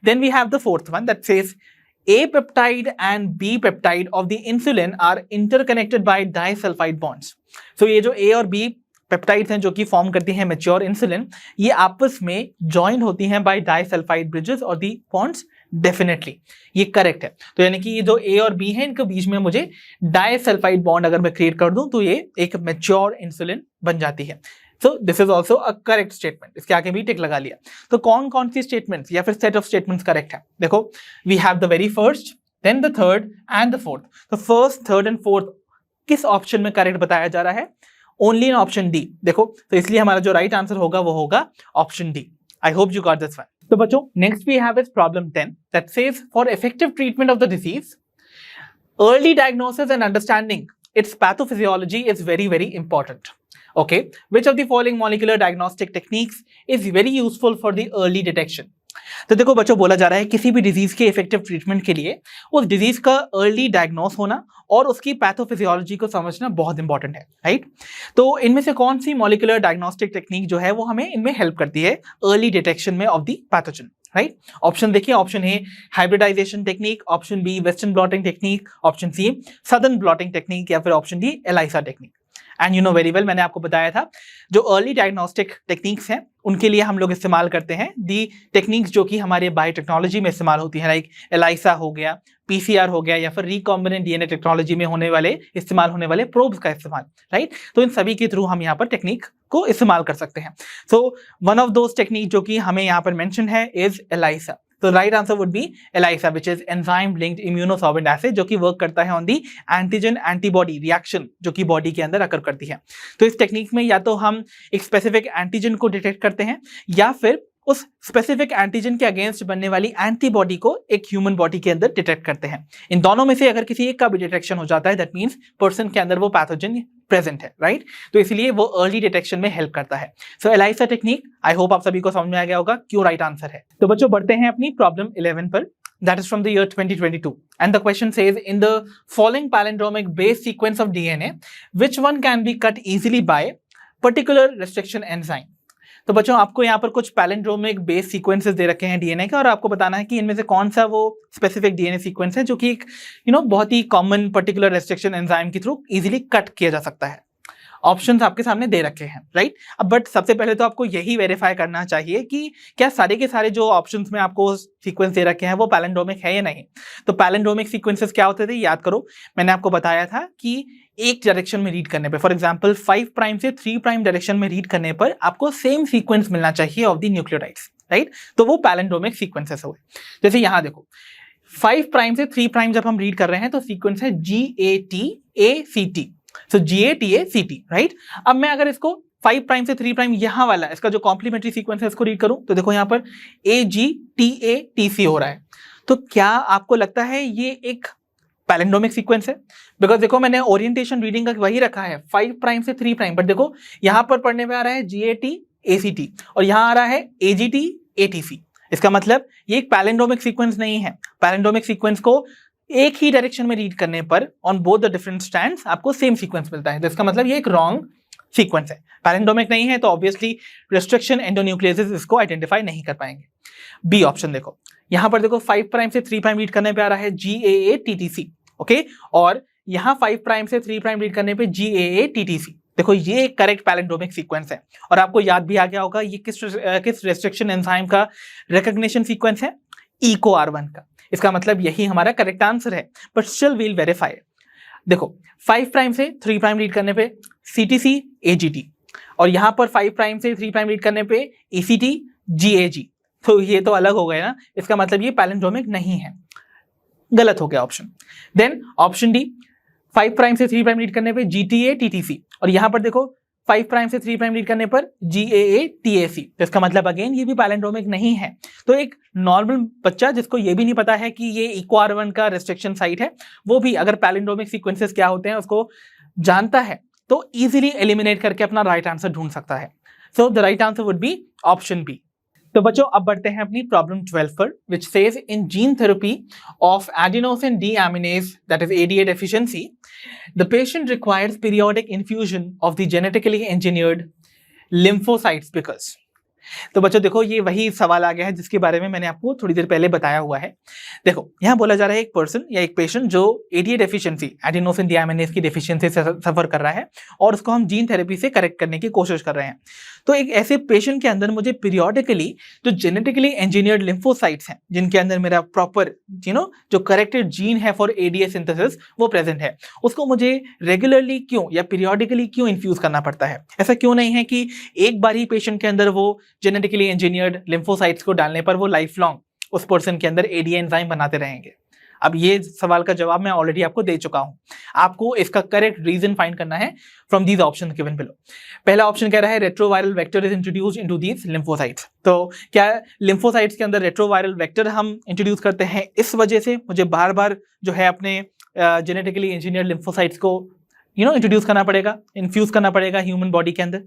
Then we have the fourth one that says A peptide and B peptide of the insulin are interconnected by disulfide bonds. So ये जो A और B पेप्टाइड्स हैं जो कि फॉर्म करती हैं मैच्योर इंसुलिन, ये आपस में ज्वाइन होती हैं बाय डाइसल्फाइड ब्रिजेस और दी बॉन्ड्स। डेफिनेटली ये करेक्ट है। तो यानी कि ये जो A और B है इनके बीच में मुझे डाइसल्फाइड बॉन्ड अगर मैं क्रिएट कर दूं तो ये एक मैच्योर इंसुलिन बन जाती है। So this is also a correct statement, इसके आगे भी टिक लगा लिया। तो कौन कौन सी स्टेटमेंट्स या फिर सेट ऑफ स्टेटमेंट्स करेक्ट है? देखो, we have the very first, then the third and the fourth. तो फर्स्ट, थर्ड एंड फोर्थ किस ऑप्शन में करेक्ट बताया जा रहा है? Only in option D. देखो, तो इसलिए हमारा जो राइट आंसर होगा वो होगा option D. I hope you got this one. तो बच्चों, next we have is problem 10 that says for effective treatment of the disease, early diagnosis and understanding its pathophysiology is very, very important. Okay, which of the following molecular diagnostic techniques is very useful for the early detection? तो देखो बच्चों, बोला जा रहा है किसी भी disease के इफेक्टिव ट्रीटमेंट के लिए उस डिजीज का अर्ली डायग्नोस होना और उसकी पैथोफिजियोलॉजी को समझना बहुत इंपॉर्टेंट है, राइट? तो इनमें से कौन सी मॉलिक्यूलर डायग्नोस्टिक टेक्निक जो है वो हमें इनमें हेल्प करती है अर्ली डिटेक्शन में of the pathogen, right? Option देखिए, option A hybridisation technique, option B western blotting technique, option C southern blotting technique, या फिर option D ELISA technique. And you know very well, मैंने आपको बताया था जो अर्ली डायग्नोस्टिक टेक्निक्स हैं उनके लिए हम लोग इस्तेमाल करते हैं दी टेक्निक्स जो कि हमारे बायोटेक्नोलॉजी में इस्तेमाल होती है, लाइक एलाइसा हो गया, पीसीआर हो गया, या फिर रिकॉम्बिनेंट डीएनए टेक्नोलॉजी में इस्तेमाल होने वाले प्रोब्स का इस्तेमाल, राइट? तो इन सभी के थ्रू हम यहाँ पर टेक्निक को इस्तेमाल कर सकते हैं। So one of those technique जो कि हमें यहाँ पर मेंशन है इज एलाइसा। तो right answer would B ELISA, which is enzyme linked immunosorbent acid, जो कि वर्क करता है on the antigen antibody reaction जो कि बॉडी के अंदर अकर करती है। तो इस टेक्निक में या तो हम एक स्पेसिफिक एंटीजन को डिटेक्ट करते हैं या फिर उस स्पेसिफिक एंटीजन के अगेंस्ट बनने वाली एंटीबॉडी को एक ह्यूमन बॉडी के अंदर डिटेक्ट करते हैं। इन दोनों में से अगर किसी एक का भी डिटेक्शन हो जाता है, दैट मींस पर्सन के अंदर वो पैथोजन प्रेजेंट है, राइट? तो इसलिए वो अर्ली डिटेक्शन में हेल्प करता है। सो एलाइसा टेक्निक, आई होप आप सभी को समझ में आ गया होगा क्यों राइट आंसर है। तो बच्चों, बढ़ते हैं अपनी प्रॉब्लम 11 पर। That is from the year 2022, and the question says in the following palindromic base sequence of DNA, which one can be cut easily by particular restriction enzyme? तो बच्चों, आपको यहाँ पर कुछ पैलिंड्रोमिक बेस सीक्वेंसेस दे रखे हैं DNA का, और आपको बताना है कि इनमें से कौन सा वो स्पेसिफिक डीएनए सीक्वेंस है जो कि एक बहुत ही कॉमन पर्टिकुलर रेस्ट्रिक्शन एंजाइम के थ्रू इजीली कट किया जा सकता है। ऑप्शंस आपके सामने दे रखे हैं, राइट? अब बट सबसे पहले तो आपको यही वेरीफाई करना चाहिए कि क्या सारे के सारे जो ऑप्शंस में आपको सीक्वेंस दे रखे हैं वो पैलिंड्रोमिक है या नहीं। तो पैलिंड्रोमिक सीक्वेंसेस क्या होते थे, याद करो, मैंने आपको बताया था कि एक डायरेक्शन में रीड करने पे, फॉर एग्जांपल 5 प्राइम से 3 प्राइम डायरेक्शन में रीड करने पर आपको सेम सीक्वेंस मिलना चाहिए ऑफ द न्यूक्लियोटाइड्स, राइट? तो वो पैलिंड्रोमिक सीक्वेंसेस हुए। जैसे यहाँ देखो, 5 प्राइम से 3 प्राइम जब हम रीड कर रहे हैं तो सीक्वेंस है GATACT। सो GATACT, राइट? अब मैं अगर इसको 5 प्राइम से 3 प्राइम यहाँ वाला इसका जो कॉम्प्लीमेंट्री सीक्वेंस है इसको रीड करूं तो देखो यहाँ पर AGTATC हो रहा है। तो क्या आपको लगता है ये एक पैलिंड्रोमिक सीक्वेंस है? बिकॉज देखो, मैंने ओरिएंटेशन रीडिंग का वही रखा है 5 प्राइम से 3 प्राइम, बट देखो यहाँ पर पढ़ने में आ रहा है GATACT और यहाँ आ रहा है AGTATC। इसका मतलब ये एक पैलिंड्रोमिक सीक्वेंस नहीं है। पैलिंड्रोमिक सीक्वेंस को एक ही डायरेक्शन में रीड करने पर on both the different stands आपको सेम सीक्वेंस मिलता है। तो इसका मतलब ये एक रॉन्ग सीक्वेंस है, पैलिंड्रोमिक नहीं है। तो ऑब्वियसली रेस्ट्रिक्शन एंडोन्यूक्लियेसेस इसको आइडेंटिफाई नहीं कर पाएंगे। बी ऑप्शन देखो, यहां पर देखो 5 प्राइम से 3 प्राइम रीड करने पे आ रहा है GAATTC, ओके, और यहां 5 प्राइम से 3 प्राइम रीड करने पे GAATTC। देखो, ये एक करेक्ट पैलिंड्रोमिक सीक्वेंस है और आपको याद भी आ गया होगा ये किस रेस्ट्रिक्शन एंजाइम का रिकॉग्निशन सीक्वेंस है, EcoR1 का। इसका मतलब यही हमारा करेक्ट आंसर है, बट स्टिल वील वेरीफाई। देखो, 5 प्राइम से 3 प्राइम रीड करने पे CTC AGT और यहां पर 5 प्राइम से 3 प्राइम रीड करने पे ECT GAG। तो ये तो अलग हो गया ना, इसका मतलब ये पैलिंड्रोमिक नहीं है, गलत हो गया option. Then option D, 5 prime से 3 प्राइम रीड करने पे GTATTC और यहां पर देखो 5 प्राइम से 3 प्राइम रीड करने पर GAATAC, तो इसका मतलब अगेन ये भी पैलिंड्रोमिक नहीं है। तो एक नॉर्मल बच्चा जिसको ये भी नहीं पता है कि ये इक्वार1 का रिस्ट्रिक्शन साइट है, वो भी अगर पैलिंड्रोमिक सीक्वेंसेस क्या होते हैं उसको जानता है तो इजीली एलिमिनेट करके अपना राइट आंसर ढूंढ सकता है। So the right answer would be option B. तो बच्चों अब बढ़ते हैं अपनी प्रॉब्लम 12 पर, which says in gene therapy of adenosine deaminase that is ADA deficiency, the patient requires periodic infusion of the genetically engineered lymphocytes because। तो बच्चों देखो ये वही सवाल आ गया है जिसके बारे में मैंने आपको थोड़ी देर पहले बताया हुआ है। देखो यहाँ बोला जा रहा है एक पर्सन या एक पेशेंट जो ADA डेफिशिएंसी, एडिनोसिन डीएमिनेज की डेफिशिएंसी से सफर कर रहा है और उसको हम जीन थेरेपी से करेक्ट करने की कोशिश कर रहे हैं। तो एक ऐसे पेशेंट के अंदर मुझे पीरियोडिकली जो जेनेटिकली इंजीनियर्ड लिम्फोसाइट्स हैं जिनके अंदर मेरा प्रॉपर जो करेक्टेड जीन है फॉर ADA सिंथेसिस वो प्रेजेंट है, उसको मुझे रेगुलरली क्यों या पीरियोडिकली क्यों इन्फ्यूज करना पड़ता है। ऐसा क्यों नहीं है कि एक बार ही पेशेंट के अंदर वो जेनेटिकली इंजीनियर्ड लिम्फोसाइट्स को डालने पर वो लाइफ लॉन्ग उस पर्सन के अंदर ADA एंजाइम बनाते रहेंगे। अब ये सवाल का जवाब मैं ऑलरेडी आपको दे चुका हूं। आपको इसका करेक्ट रीजन फाइंड करना है from these options given below. पहला ऑप्शन कह रहा है retroviral vector is introduced into these lymphocytes. तो क्या लिम्फोसाइट्स के अंदर रेट्रोवायरल वेक्टर हम इंट्रोड्यूस करते हैं, इस वजह से मुझे बार बार जो है अपने जेनेटिकली इंजीनियर्ड लिम्फोसाइट्स को इंट्रोड्यूस करना पड़ेगा, इन्फ्यूज करना पड़ेगा ह्यूमन बॉडी के अंदर।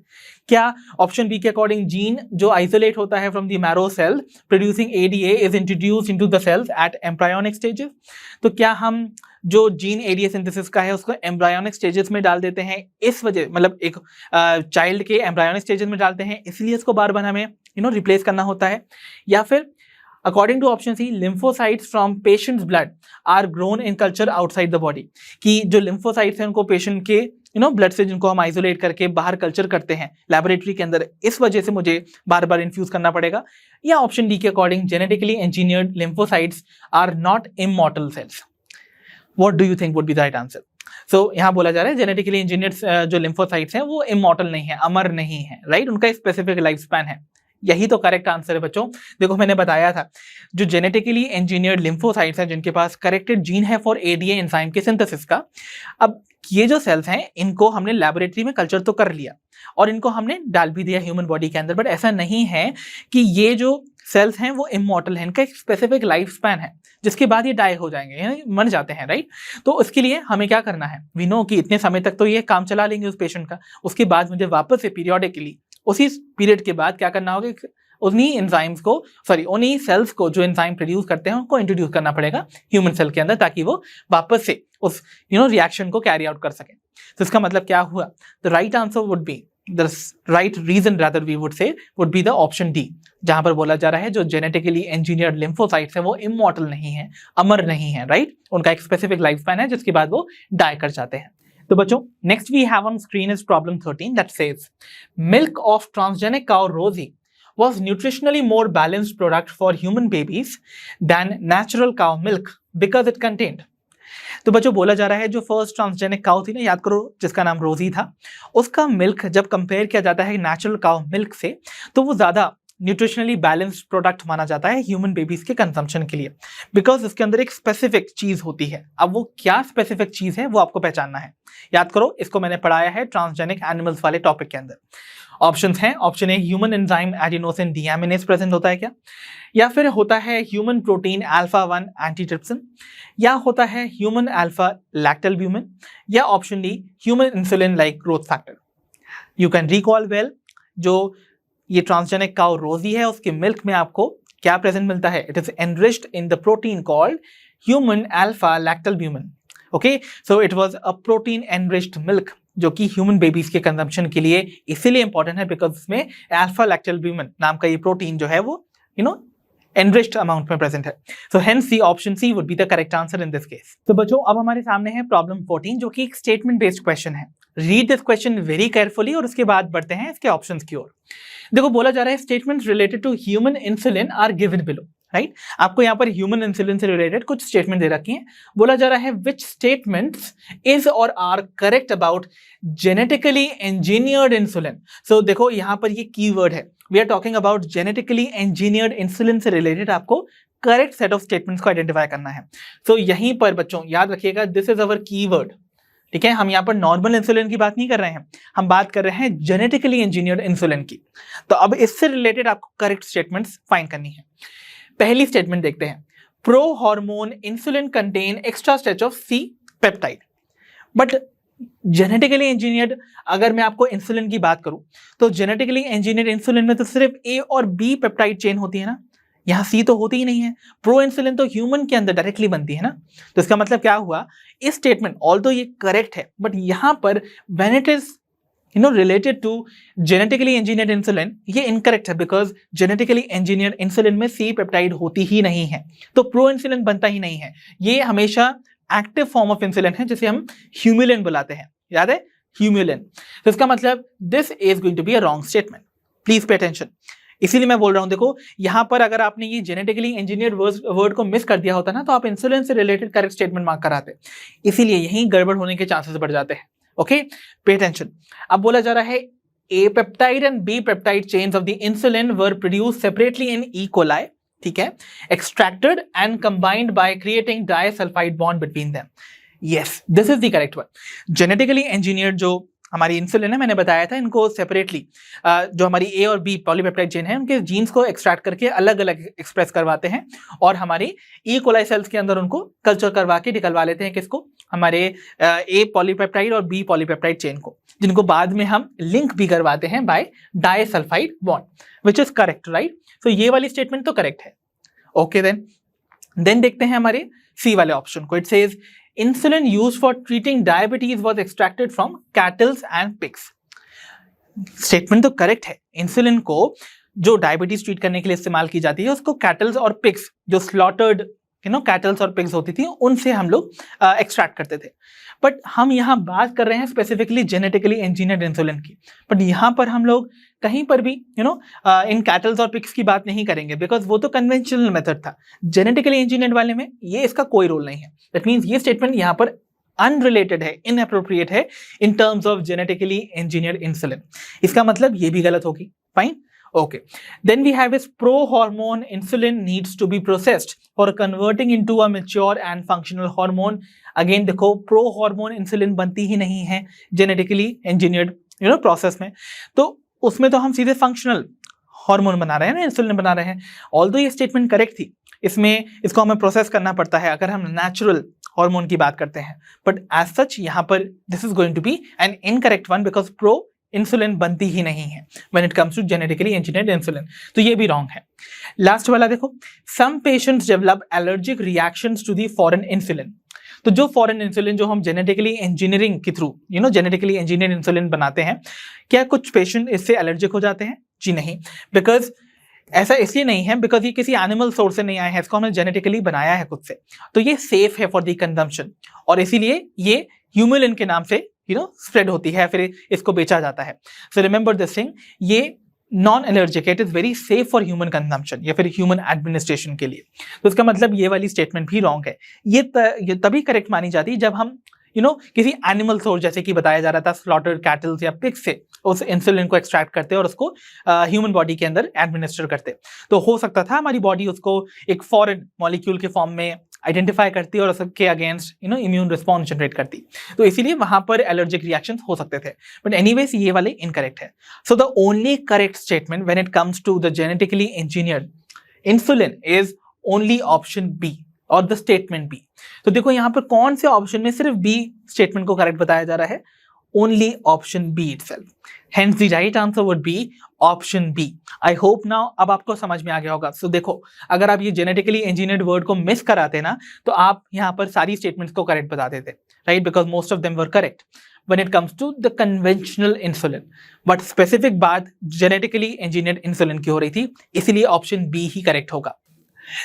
क्या ऑप्शन बी के अकॉर्डिंग जीन जो आइसोलेट होता है from the marrow cell producing ADA is introduced into the cells at embryonic stages. तो क्या हम जो जीन ADA सिंथेसिस का है उसको एम्ब्रायोनिक स्टेजेस में डाल देते हैं, इस वजह मतलब एक चाइल्ड के एम्ब्रायोनिक स्टेजेस में डालते हैं इसलिए इसको बार बार हमें रिप्लेस करना होता है। या फिर according to option C lymphocytes from patients blood are grown in culture outside the body, कि जो लिम्फोसाइट्स हैं उनको पेशेंट के ब्लड से जिनको हम आइसोलेट करके बाहर कल्चर करते हैं लेबोरेटरी के अंदर, इस वजह से मुझे बार बार इन्फ्यूज करना पड़ेगा। या ऑप्शन डी के according genetically engineered lymphocytes are not immortal cells. What do you think would be the right answer? So यहाँ बोला जा रहा है जेनेटिकली इंजीनियर्ड जो लिम्फोसाइट्स हैं वो इमॉर्टल नहीं है, अमर नहीं है, राइट, उनका स्पेसिफिक लाइफ स्पैन है। यही तो करेक्ट आंसर है बच्चों। देखो मैंने बताया था जो जेनेटिकली इंजीनियर्ड लिम्फोसाइट्स हैं जिनके पास करेक्टेड जीन है फॉर ADA एंजाइम के सिंथेसिस का, अब ये जो सेल्स हैं इनको हमने लेबोरेटरी में कल्चर तो कर लिया और इनको हमने डाल भी दिया ह्यूमन बॉडी के अंदर, बट ऐसा नहीं है कि ये जो सेल्स हैं वो इमॉर्टल हैं, इनका एक स्पेसिफिक लाइफ स्पैन है जिसके बाद ये डाई हो जाएंगे यानी मर जाते हैं, राइट। तो उसके लिए हमें क्या करना है, वी नो कि इतने समय तक तो ये काम चला लेंगे उस पेशेंट का, उसके बाद मुझे वापस से पीरियोडिकली उसी पीरियड के बाद क्या करना होगा, उन्हीं एंजाइम्स को उन्हीं सेल्स को जो एंजाइम प्रोड्यूस करते हैं उनको इंट्रोड्यूस करना पड़ेगा ह्यूमन सेल के अंदर ताकि वो वापस से उस रिएक्शन को कैरी आउट कर सके। तो इसका मतलब क्या हुआ, the right answer would be, the right reason rather we would say would be the option D, जहां पर बोला जा रहा है जो जेनेटिकली इंजीनियर्ड लिम्फोसाइट्स है वो इमॉर्टल नहीं है, अमर नहीं है, राइट, उनका एक स्पेसिफिक लाइफ स्पैन है जिसके बाद वो डाई कर जाते हैं। तो बच्चों next we have on screen is problem 13 that says milk of transgenic cow Rosie was nutritionally more balanced product for human babies than natural cow milk because it contained। तो बच्चों बोला जा रहा है जो फर्स्ट ट्रांसजेनिक काउ थी ना, याद करो जिसका नाम रोजी था, उसका मिल्क जब कंपेयर किया जाता है नेचुरल काउ मिल्क से तो वो ज्यादा न्यूट्रिशनली बैलेंस्ड प्रोडक्ट माना जाता है ह्यूमन बेबीज के कंजम्पशन के लिए, बिकॉज इसके अंदर एक स्पेसिफिक चीज होती है। अब वो क्या स्पेसिफिक चीज है वो आपको पहचानना है। याद करो इसको मैंने पढ़ाया है ट्रांसजेनिक एनिमल्स वाले टॉपिक के अंदर। ऑप्शंस हैं, option a human enzyme adenosine deaminase present होता है क्या, या फिर होता है ह्यूमन प्रोटीन अल्फा 1 एंटीट्रिप्सिन, या होता है ह्यूमन अल्फा लैक्टोल्ब्यूमिन, या option D human insulin like growth factor. You can recall well जो ये ट्रांसजेनिक काउ रोजी है उसके मिल्क में आपको क्या प्रेजेंट मिलता है, it is enriched in the protein called human alpha lactalbumin. Okay, so it was a protein enriched milk जो कि ह्यूमन बेबीज के कंजम्पशन के लिए इसीलिए इंपॉर्टेंट है बिकॉज इसमें अल्फा लैक्टोल्ब्यूमिन नाम का ये प्रोटीन जो है वो एनरिच्ड अमाउंट में प्रेजेंट है। So hence the option C would be the correct answer in this case. तो बच्चों अब हमारे सामने है प्रॉब्लम 14 जो कि एक स्टेटमेंट बेस्ड क्वेश्चन है। Read this question very carefully और उसके बाद बढ़ते हैं इसके ऑप्शंस की ओर। देखो बोला जा रहा है statements related to human insulin are given below, right. आपको यहाँ पर ह्यूमन इंसुलिन से रिलेटेड कुछ स्टेटमेंट दे रखी हैं। बोला जा रहा है विच स्टेटमेंट्स इज और are correct about genetically engineered insulin. So देखो यहाँ पर ये कीवर्ड है, we are talking about genetically engineered insulin से रिलेटेड आपको करेक्ट सेट ऑफ स्टेटमेंट्स को आइडेंटिफाई करना है। सो यहीं पर बच्चों याद रखिएगा दिस इज अवर कीवर्ड, ठीक है, हम यहाँ पर नॉर्मल इंसुलिन की बात नहीं कर रहे हैं, हम बात कर रहे हैं जेनेटिकली इंजीनियर्ड इंसुलिन की। तो अब इससे रिलेटेड आपको करेक्ट स्टेटमेंट्स फाइंड करनी है। पहली स्टेटमेंट देखते हैं, pro hormone insulin contain extra stretch of C peptide. But genetically engineered, अगर मैं आपको इंसुलिन की बात करूं तो जेनेटिकली इंजीनियर्ड इंसुलिन में तो सिर्फ ए और बी पेप्टाइड चेन होती है ना, यहाँ सी तो होती ही नहीं है। प्रो इंसुलिन तो ह्यूमन के अंदर डायरेक्टली बनती है ना। तो इसका मतलब क्या हुआ, इस स्टेटमेंट ऑल्दो ये करेक्ट है, बट यहाँ पर when it is related to genetically engineered insulin, ये इनकरेक्ट है, बिकॉज जेनेटिकली इंजीनियर्ड इंसुलिन में सी पेप्टाइड होती ही नहीं है, तो प्रो इंसुलिन बनता ही नहीं है। ये हमेशा एक्टिव फॉर्म ऑफ इंसुलिन है जिसे हम ह्यूमुलिन बुलाते हैं, याद है, ह्यूमुलिन। तो इसका मतलब this is going to be a wrong statement, please pay attention. इसीलिए मैं बोल रहा हूं, देखो यहाँ पर अगर आपने ये जेनेटिकली इंजीनियर्ड वर्ड को मिस कर दिया होता ना, तो आप इंसुलिन से रिलेटेड करेक्ट स्टेटमेंट मार्क कराते, इसीलिए यहीं गड़बड़ होने के चांसेस बढ़ जाते हैं। Okay, pay attention. अब बोला जा रहा है A peptide and B peptide chains of the insulin were produce separately in E coli, ठीक है, extracted and combined by creating disulphide bond between them. Yes, this is the correct one. Genetically engineered जो हमारी insulin है, मैंने बताया था, इनको separately जो हमारी ए और बी पॉलीपेप्टाइड चेन है, उनके जीन्स को एक्सट्रैक्ट करके अलग अलग एक्सप्रेस करवाते हैं और हमारे ई कोलाई सेल्स के अंदर उनको कल्चर करवा के निकलवा लेते हैं, किसको, हमारे ए पॉलीपेप्टाइड और बी पॉलीपेप्टाइड चेन को, जिनको बाद में हम लिंक भी करवाते हैं by disulphide bond, which is correct, right. तो ये वाली स्टेटमेंट तो करेक्ट है। ओके, देन देखते हैं हमारे सी वाले ऑप्शन को। It says insulin used for treating diabetes was extracted from cattle and pigs. Statement तो करेक्ट है, इंसुलिन को जो डायबिटीज ट्रीट करने के लिए इस्तेमाल की जाती है उसको कैटल्स और पिग्स, जो स्लॉटर्ड कैटल्स और पिग्स होती थी, उनसे हम लोग एक्सट्रैक्ट करते थे। बट हम यहाँ बात कर रहे हैं स्पेसिफिकली जेनेटिकली इंजीनियर्ड इंसुलिन की, बट यहाँ पर हम लोग कहीं पर भी इन कैटल्स और पिग्स की बात नहीं करेंगे, बिकॉज वो तो कन्वेंशनल मेथड था। जेनेटिकली इंजीनियर्ड वाले में ये इसका कोई रोल नहीं है। दैट मीन्स ये स्टेटमेंट यहाँ पर अनरिलेटेड है, इनअप्रोप्रिएट है in terms of genetically engineered insulin. इसका मतलब ये भी गलत होगी। Fine, okay, then we have is pro hormone insulin needs to be processed for converting into a mature and functional hormone. Again देखो, pro hormone insulin बनती ही नहीं है genetically engineered प्रोसेस में, तो उसमें तो हम सीधे फंक्शनल हार्मोन बना रहे हैं ना, इंसुलिन बना रहे हैं। ऑल्दो ये स्टेटमेंट करेक्ट थी, इसमें इसको हमें प्रोसेस करना पड़ता है अगर हम नेचुरल हार्मोन की बात करते हैं, बट एज सच यहाँ पर this is going to be an incorrect one, because pro insulin बनती ही नहीं है when it comes to genetically engineered insulin, तो ये भी रॉन्ग है। लास्ट वाला देखो, some patients develop allergic reactions to the foreign insulin. तो जो फॉरेन इंसुलिन जो हम जेनेटिकली इंजीनियरिंग के थ्रू जेनेटिकली इंजीनियर्ड इंसुलिन बनाते हैं, क्या कुछ पेशेंट इससे एलर्जिक हो जाते हैं? जी नहीं, बिकॉज ऐसा इसलिए नहीं है बिकॉज ये किसी एनिमल सोर्स से नहीं आया है, इसको हमने जेनेटिकली बनाया है खुद से, तो ये सेफ है फॉर दी कंजम्पशन, और इसीलिए ये ह्यूमुलिन के नाम से स्प्रेड होती है, फिर इसको बेचा जाता है। सो रिमेंबर दिस थिंग, ये non allergic, it is very safe for human consumption या फिर ह्यूमन एडमिनिस्ट्रेशन के लिए। तो इसका मतलब ये वाली स्टेटमेंट भी रॉन्ग है। ये तभी करेक्ट मानी जाती है जब हम किसी एनिमल सोर्स, जैसे कि बताया जा रहा था स्लॉटर्ड कैटल्स या पिग्स से उस इंसुलिन को एक्सट्रैक्ट करते और उसको ह्यूमन बॉडी के अंदर एडमिनिस्टर करते। तो हो सकता था हमारी बॉडी उसको एक फॉरेन मॉलिक्यूल के फॉर्म में आइडेंटिफाई करती और उसके अगेंस्ट इम्यून रिस्पॉन्स जनरेट करती, तो इसीलिए वहां पर एलर्जिक रिएक्शंस हो सकते थे। बट एनीवेज ये वाले इनकरेक्ट है। So the only correct statement when it comes to the genetically engineered insulin is only option B और द स्टेटमेंट बी। तो देखो यहाँ पर कौन से ऑप्शन में सिर्फ बी स्टेटमेंट को करेक्ट बताया जा रहा है, only option B itself. Hence the right answer would be option B. I hope now अब आपको समझ में आ गया होगा। So देखो, अगर आप ये जेनेटिकली इंजीनियर्ड वर्ड को मिस कराते ना, तो आप यहाँ पर सारी स्टेटमेंट्स को करेक्ट बता देते, right, because most of them were correct when it comes to the conventional insulin, but specific बात जेनेटिकली इंजीनियर्ड इंसुलिन की हो रही थी, इसीलिए ऑप्शन बी ही करेक्ट होगा।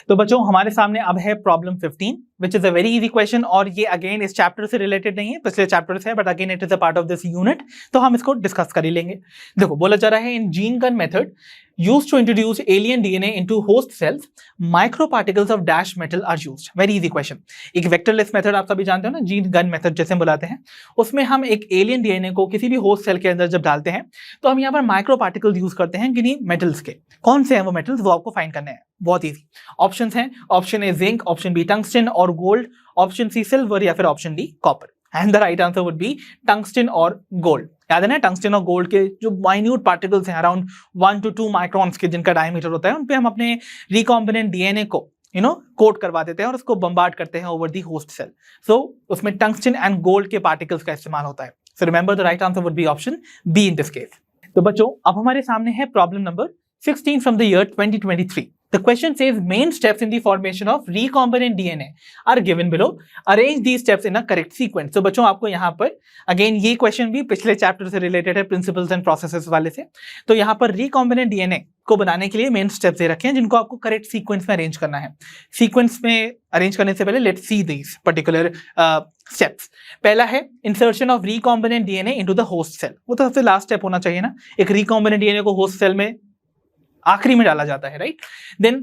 तो बच्चों, हमारे सामने अब है problem 15 which is a very easy question, और ये अगेन इस चैप्टर से रिलेटेड नहीं है, पिछले चैप्टर से है, but again it is a part of this unit, तो हम इसको डिस्कस कर ही लेंगे। देखो, बोला जा रहा है in gene gun method used to introduce alien DNA into host cells, microparticles of dash metal are used. Very easy question. एक vectorless method आप सभी जानते हो ना, जीन गन मेथड जैसे बुलाते हैं, उसमें हम एक एलियन डीएनए को किसी भी होस्ट सेल के अंदर जब डालते हैं, तो हम यहाँ पर माइक्रो पार्टिकल्स यूज करते हैं किन्हीं मेटल्स के। कौन से हैं वो मेटल्स, वो आपको फाइंड करने हैं, बहुत ईजी। ऑप्शन हैं, option A zinc, option B tungsten और गोल्ड, ऑप्शन सी सिल्वर या फिर option D copper, and the right answer would be tungsten और गोल्ड। याद है ना, टंगस्टन और गोल्ड के जो माइन्यूट पार्टिकल्स हैं अराउंड 1 to 2 माइक्रोन्स के जिनका डायमीटर होता है, उन पे हम अपने रिकॉम्बिनेंट डीएनए को कोट करवा देते हैं और उसको बम्बार्ड करते हैं ओवर दी होस्ट सेल। सो उसमें टंगस्टन एंड गोल्ड के पार्टिकल्स का इस्तेमाल होता है। So remember the right answer would be option be in this case. तो बच्चों अब हमारे सामने है problem number 16 from the year 2023। The question says main steps in the formation of recombinant DNA are given below. Arrange these steps in a correct sequence. तो बच्चों आपको यहाँ पर अगेन ये क्वेश्चन भी पिछले चैप्टर से रिलेटेड है, प्रिंसिपल्स एंड प्रोसेसेस वाले से। तो यहाँ पर रिकॉम्बिनेंट डीएनए को बनाने के लिए मेन स्टेप्स दे रखे हैं जिनको आपको करेक्ट सीक्वेंस में अरेंज करना है। सीक्वेंस में अरेंज करने से पहले let's see these particular steps. पहला है insertion of recombinant DNA into the host cell. वो तो सबसे लास्ट स्टेप होना चाहिए ना, एक रिकॉम्बिनेंट डीएनए को होस्ट सेल में आखिरी में डाला जाता है, right. Then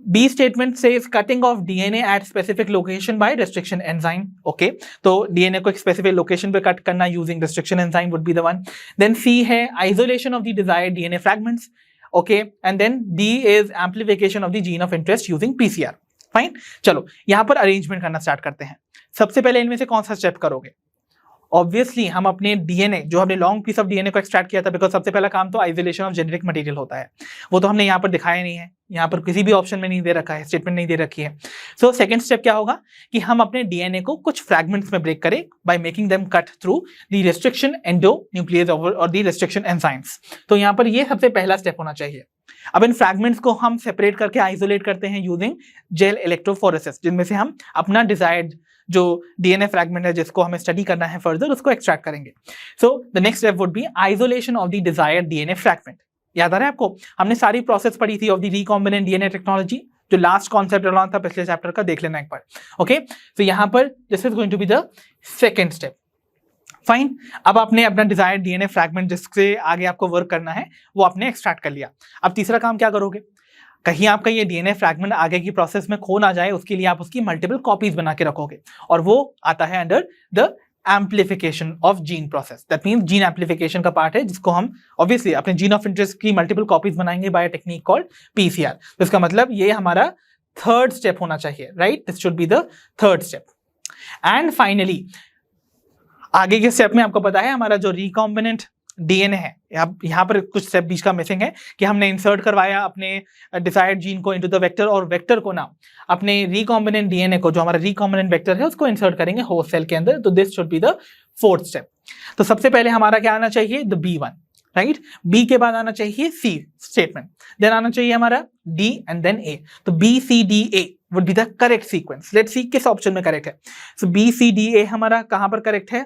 B statement says cutting of DNA at specific location by restriction enzyme. Okay, तो डीएनए को एक स्पेसिफिक लोकेशन पे कट करना using restriction enzyme would be the one. Then C है isolation of the desired DNA fragments. Okay, and then D is amplification of the gene of interest using PCR. Fine, चलो यहाँ पर arrangement करना start करते हैं। सबसे पहले इनमें से कौन सा स्टेप करोगे? ऑब्वियसली हम अपने डीएनए, जो हमने लॉन्ग पीस ऑफ डीएनए को एक्सट्रैक्ट किया था, बिकॉज सबसे पहला काम तो आइसोलेशन ऑफ जेनेटिक मटेरियल होता है, वो तो हमने यहाँ पर दिखाया नहीं है, यहाँ पर किसी भी ऑप्शन में नहीं दे रखा है, स्टेटमेंट नहीं दे रखी है। सो सेकंड स्टेप क्या होगा कि हम अपने डीएनए को कुछ फ्रैगमेंट्स में ब्रेक करें by making them cut through the restriction endonuclease और द रिस्ट्रिक्शन एंजाइम्स। तो यहाँ पर ये सबसे पहला स्टेप होना चाहिए। अब इन फ्रैगमेंट्स को हम सेपरेट करके आइसोलेट करते हैं यूजिंग जेल इलेक्ट्रोफोरेसिस, जिनमें से हम अपना डिजायर्ड जो डीएनए फ्रैगमेंट है जिसको हमें स्टडी करना है फर्दर, उसको एक्सट्रैक्ट करेंगे। So the next step would be isolation of the desired DNA fragment. याद आ रहा है आपको, हमने सारी प्रोसेस पढ़ी थी of the recombinant DNA technology, जो लास्ट कॉन्सेप्ट रहा था पिछले चैप्टर का, देख लेना एक बार। ओके, तो यहाँ पर this is going to be the second step. Fine, अब आपने अपना डिजायर्ड डीएनए फ्रैगमेंट जिससे आगे आपको वर्क करना है वो आपने एक्सट्रैक्ट कर लिया। अब तीसरा काम क्या करोगे? कहीं आपका ये डीएनए फ्रैगमेंट आगे की प्रोसेस में खो ना जाए, उसके लिए आप उसकी मल्टीपल कॉपीज बना के रखोगे, और वो आता है under the amplification of gene process. That means gene amplification का पार्ट है जिसको हम ऑब्वियसली अपने जीन ऑफ इंटरेस्ट की मल्टीपल कॉपीज बनाएंगे बाय टेक्निक कॉल्ड पीसीआर। तो इसका मतलब ये हमारा थर्ड स्टेप होना चाहिए, right? This should be the third step. And finally आगे के स्टेप में आपको पता है हमारा जो रिकॉम्बिनेंट डीएनए है, यहाँ पर कुछ स्टेप बीच का मिसिंग है कि हमने इंसर्ट करवाया अपने डिजायर्ड जीन को इनटू द वेक्टर, और वेक्टर को ना अपने रिकॉम्बिनेंट डीएनए को, जो हमारा रिकॉम्बिनेंट वेक्टर है, उसको इंसर्ट करेंगे होस्ट सेल के अंदर। तो this should be the fourth step. तो सबसे पहले हमारा क्या आना चाहिए? The B1, right? बी के बाद आना चाहिए सी स्टेटमेंट, देन आना चाहिए हमारा डी एंड देन ए। तो BCDA would be the correct sequence. Let's see किस ऑप्शन में करेक्ट है। सो BCDA हमारा कहां पर करेक्ट है?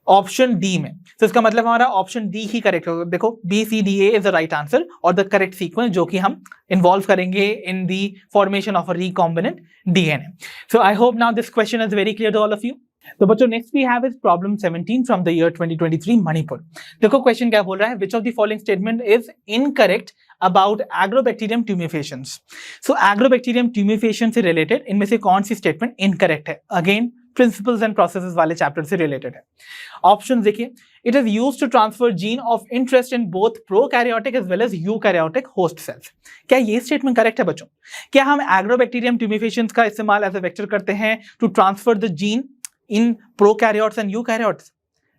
ऑप्शन डी में। तो इसका मतलब हमारा ऑप्शन डी ही करेक्ट होगा। देखो, BCDA is the right answer और द करेक्ट सीक्वेंस जो कि हम इन्वॉल्व करेंगे in the formation of a recombinant DNA. So I hope now this question is very clear to all of you. तो बच्चों next we have is problem 17 from the year 2023 Manipur. देखो question क्या बोल रहा है, which of the following statement is incorrect about agrobacterium tumefaciens. So agrobacterium tumefaciens से related इनमें से कौन सी स्टेटमेंट इनकरेक्ट है? अगेन प्रिंसिपल्स एंड प्रोसेसेस वाले चैप्टर से रिलेटेड है। ऑप्शन देखिए, it is used to transfer gene of interest in both prokaryotic as well as eukaryotic host cells. क्या ये स्टेटमेंट करेक्ट है बच्चों? क्या हम एग्रोबैक्टीरियम ट्यूमिफेशंस का इस्तेमाल एज अ वेक्टर करते हैं to transfer the gene in prokaryotes and eukaryotes?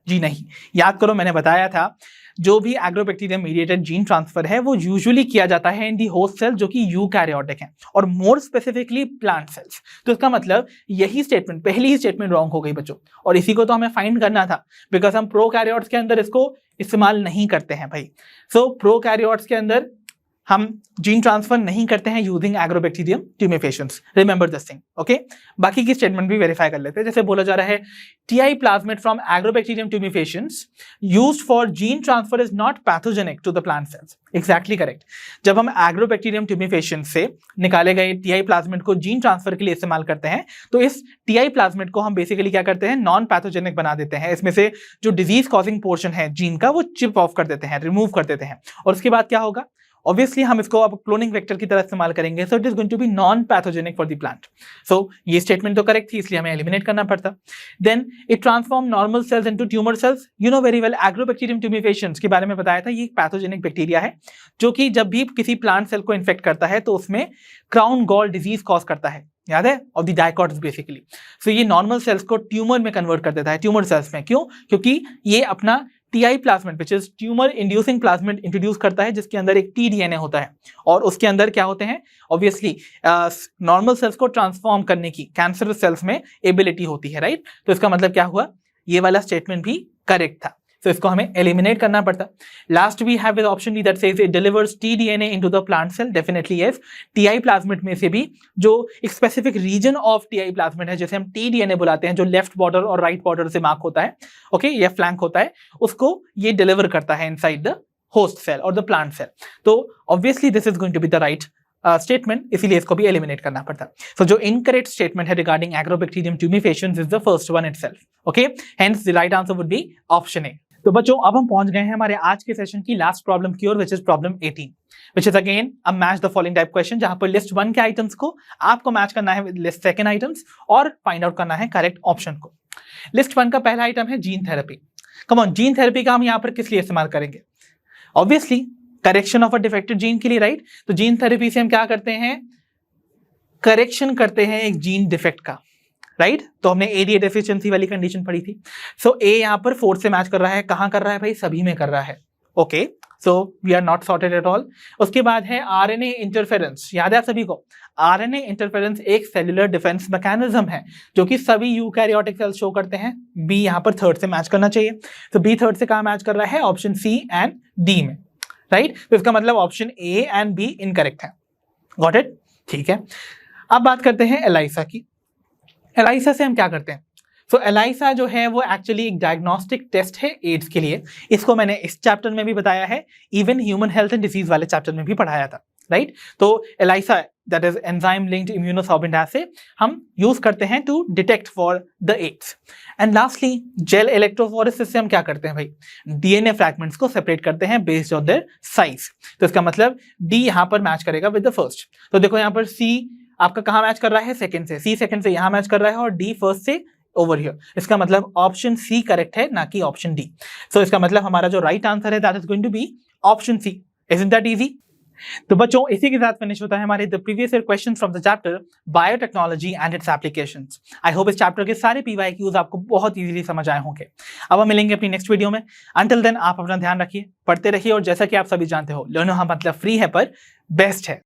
जी नहीं। याद करो, मैंने बताया था जो भी एग्रोबैक्टीरियम मीडिएटेड जीन ट्रांसफर है वो यूजुअली किया जाता है इन दी होस्ट सेल जो कि यूकैरियोटिक है, और मोर स्पेसिफिकली प्लांट सेल्स। तो इसका मतलब यही स्टेटमेंट, पहली ही स्टेटमेंट रॉन्ग हो गई बच्चों, और इसी को तो हमें फाइंड करना था, बिकॉज हम प्रोकैरियोट्स के अंदर इसको इस्तेमाल नहीं करते हैं भाई। सो प्रोकैरियोट्स के अंदर हम जीन ट्रांसफर नहीं करते हैं using agrobacterium tumefaciens. Remember this thing, okay? बाकी की स्टेटमेंट भी वेरीफाई कर लेते हैं। जैसे बोला जा रहा है, TI plasmid from agrobacterium tumefaciens used for gene transfer is not pathogenic to the plant cells. Exactly correct. जब हम एग्रोबैक्टीरियम ट्यूमिफेशन से निकाले गए TI प्लाज्मिड को जीन ट्रांसफर के लिए इस्तेमाल करते हैं, तो इस TI प्लाज्मिड को हम बेसिकली क्या करते हैं? नॉन पैथोजेनिक बना देते हैं। इसमें से जो डिजीज कॉजिंग पोर्शन है जीन का वो चिप ऑफ कर देते हैं, रिमूव कर देते हैं। और उसके बाद क्या होगा? ऑब्वियसली हम इसको अब क्लोनिंग वेक्टर की तरह इस्तेमाल करेंगे, so it is going to be non pathogenic for the plant. So ये स्टेटमेंट तो करेक्ट थी, इसलिए हमें एलिमिनेट करना पड़ता। Then it transform normal cells into tumour cells. You know very well, Agrobacterium tumefaciens के बारे में बताया था, ये एक पैथोजेनिक बैक्टीरिया है जो कि जब भी किसी प्लांट सेल को इन्फेक्ट करता है तो उसमें क्राउन गॉल डिजीज कॉज करता है, याद है, ऑफ द डाइकोट्स बेसिकली। सो ये नॉर्मल सेल्स को ट्यूमर में कन्वर्ट कर देता है, ट्यूमर सेल्स में। क्यों? क्योंकि ये अपना TI plasmid which is tumour inducing plasmid introduce करता है, जिसके अंदर एक टीडीएनए होता है और उसके अंदर क्या होते हैं, ऑब्वियसली नॉर्मल सेल्स को ट्रांसफॉर्म करने की कैंसरस सेल्स में एबिलिटी होती है, राइट। तो इसका मतलब क्या हुआ, ये वाला स्टेटमेंट भी करेक्ट था, तो इसको हमें एलिमिनेट करना पड़ता। Last we have with option D that says it delivers T DNA into the plant cell. Definitely yes, Ti plasmid में से भी जो एक specific region of Ti plasmid है, जैसे हम टीडीएनए बुलाते हैं, जो लेफ्ट बॉर्डर और राइट बॉर्डर से मार्क होता है, ओके, या फ्लैंक होता है, उसको ये डिलीवर करता है इनसाइड द होस्ट सेल और द प्लांट सेल। तो obviously this is going to be the right statement, इसीलिए इसको भी एलिमिनेट करना पड़ता। सो जो इनकरेक्ट स्टेटमेंट है regarding Agrobacterium tumefaciens is the first one itself, okay, hence the right answer would be option A. तो बच्चों अब हम पहुंच गए हैं हमारे आज के सेशन की लास्ट प्रॉब्लम की ओर, which is problem 18, which is again a match the following type question, जहां पर लिस्ट 1 के आइटम्स को आपको मैच करना है विद लिस्ट 2 आइटम्स और फाइंड आउट करना है करेक्ट ऑप्शन को। लिस्ट 1 का पहला आइटम है gene therapy. Come on, gene therapy का हम यहाँ पर किस लिए इस्तेमाल करेंगे? Obviously correction of a defected gene के लिए, राइट। तो जीन थेरेपी से हम क्या करते हैं, करेक्शन करते हैं एक जीन डिफेक्ट का, राइट। तो हमने एडीए डेफिशिएंसी वाली कंडीशन पढ़ी थी। सो ए यहाँ पर 4 से मैच कर रहा है, कहां कर रहा है भाई, सभी में कर रहा है, okay. So we are not sorted at all. उसके बाद है आरएनए इंटरफेरेंस, याद है आप सभी को, आरएनए इंटरफेरेंस एक सेल्युलर डिफेंस मैकेनिज्म है जो कि सभी यूकैरियोटिक सेल्स शो करते हैं। बी यहाँ पर 3rd से मैच करना चाहिए, तो बी 3rd से कहां मैच कर रहा है, ऑप्शन सी एंड डी में, राइट। तो इसका मतलब option A and B incorrect है, गॉट इट, ठीक है। अब बात करते हैं एलाइसा की। एलाइसा से हम क्या करते हैं? सो एलाइसा जो है वो एक्चुअली एक डायग्नोस्टिक टेस्ट है एड्स के लिए। इसको मैंने इस चैप्टर में भी बताया है, even human health and disease वाले चैप्टर में भी पढ़ाया था, राइट। तो ELISA that is enzyme linked immunosorbent assay हम यूज करते हैं to detect for the AIDS. And lastly gel electrophoresis से हम क्या करते हैं भाई, डीएनए फ्रैगमेंट्स को सेपरेट करते हैं बेस्ड ऑन देयर साइज। तो इसका मतलब डी यहाँ पर मैच करेगा विद द फर्स्ट। तो देखो यहाँ पर सी आपका कहां मैच कर रहा है, सेकंड से, सी सेकंड से यहां मैच कर रहा है और डी फर्स्ट से ओवर हियर। इसका मतलब ऑप्शन सी करेक्ट है, ना कि ऑप्शन डी। सो इसका मतलब हमारा जो राइट आंसर है that is going to be option C. Isn't that easy? तो बच्चों इसी के साथ फिनिश होता है हमारे the previous year questions from the chapter biotechnology and its applications. I hope इस चैप्टर के सारे पीवाईक्यूज आपको बहुत इजीली समझ आए होंगे। अब हम मिलेंगे अपनी नेक्स्ट वीडियो में। अंटिल देन आप अपना ध्यान रखिए, पढ़ते रहिए और जैसा कि आप सभी जानते हो, लर्नो हम मतलब फ्री है पर बेस्ट है।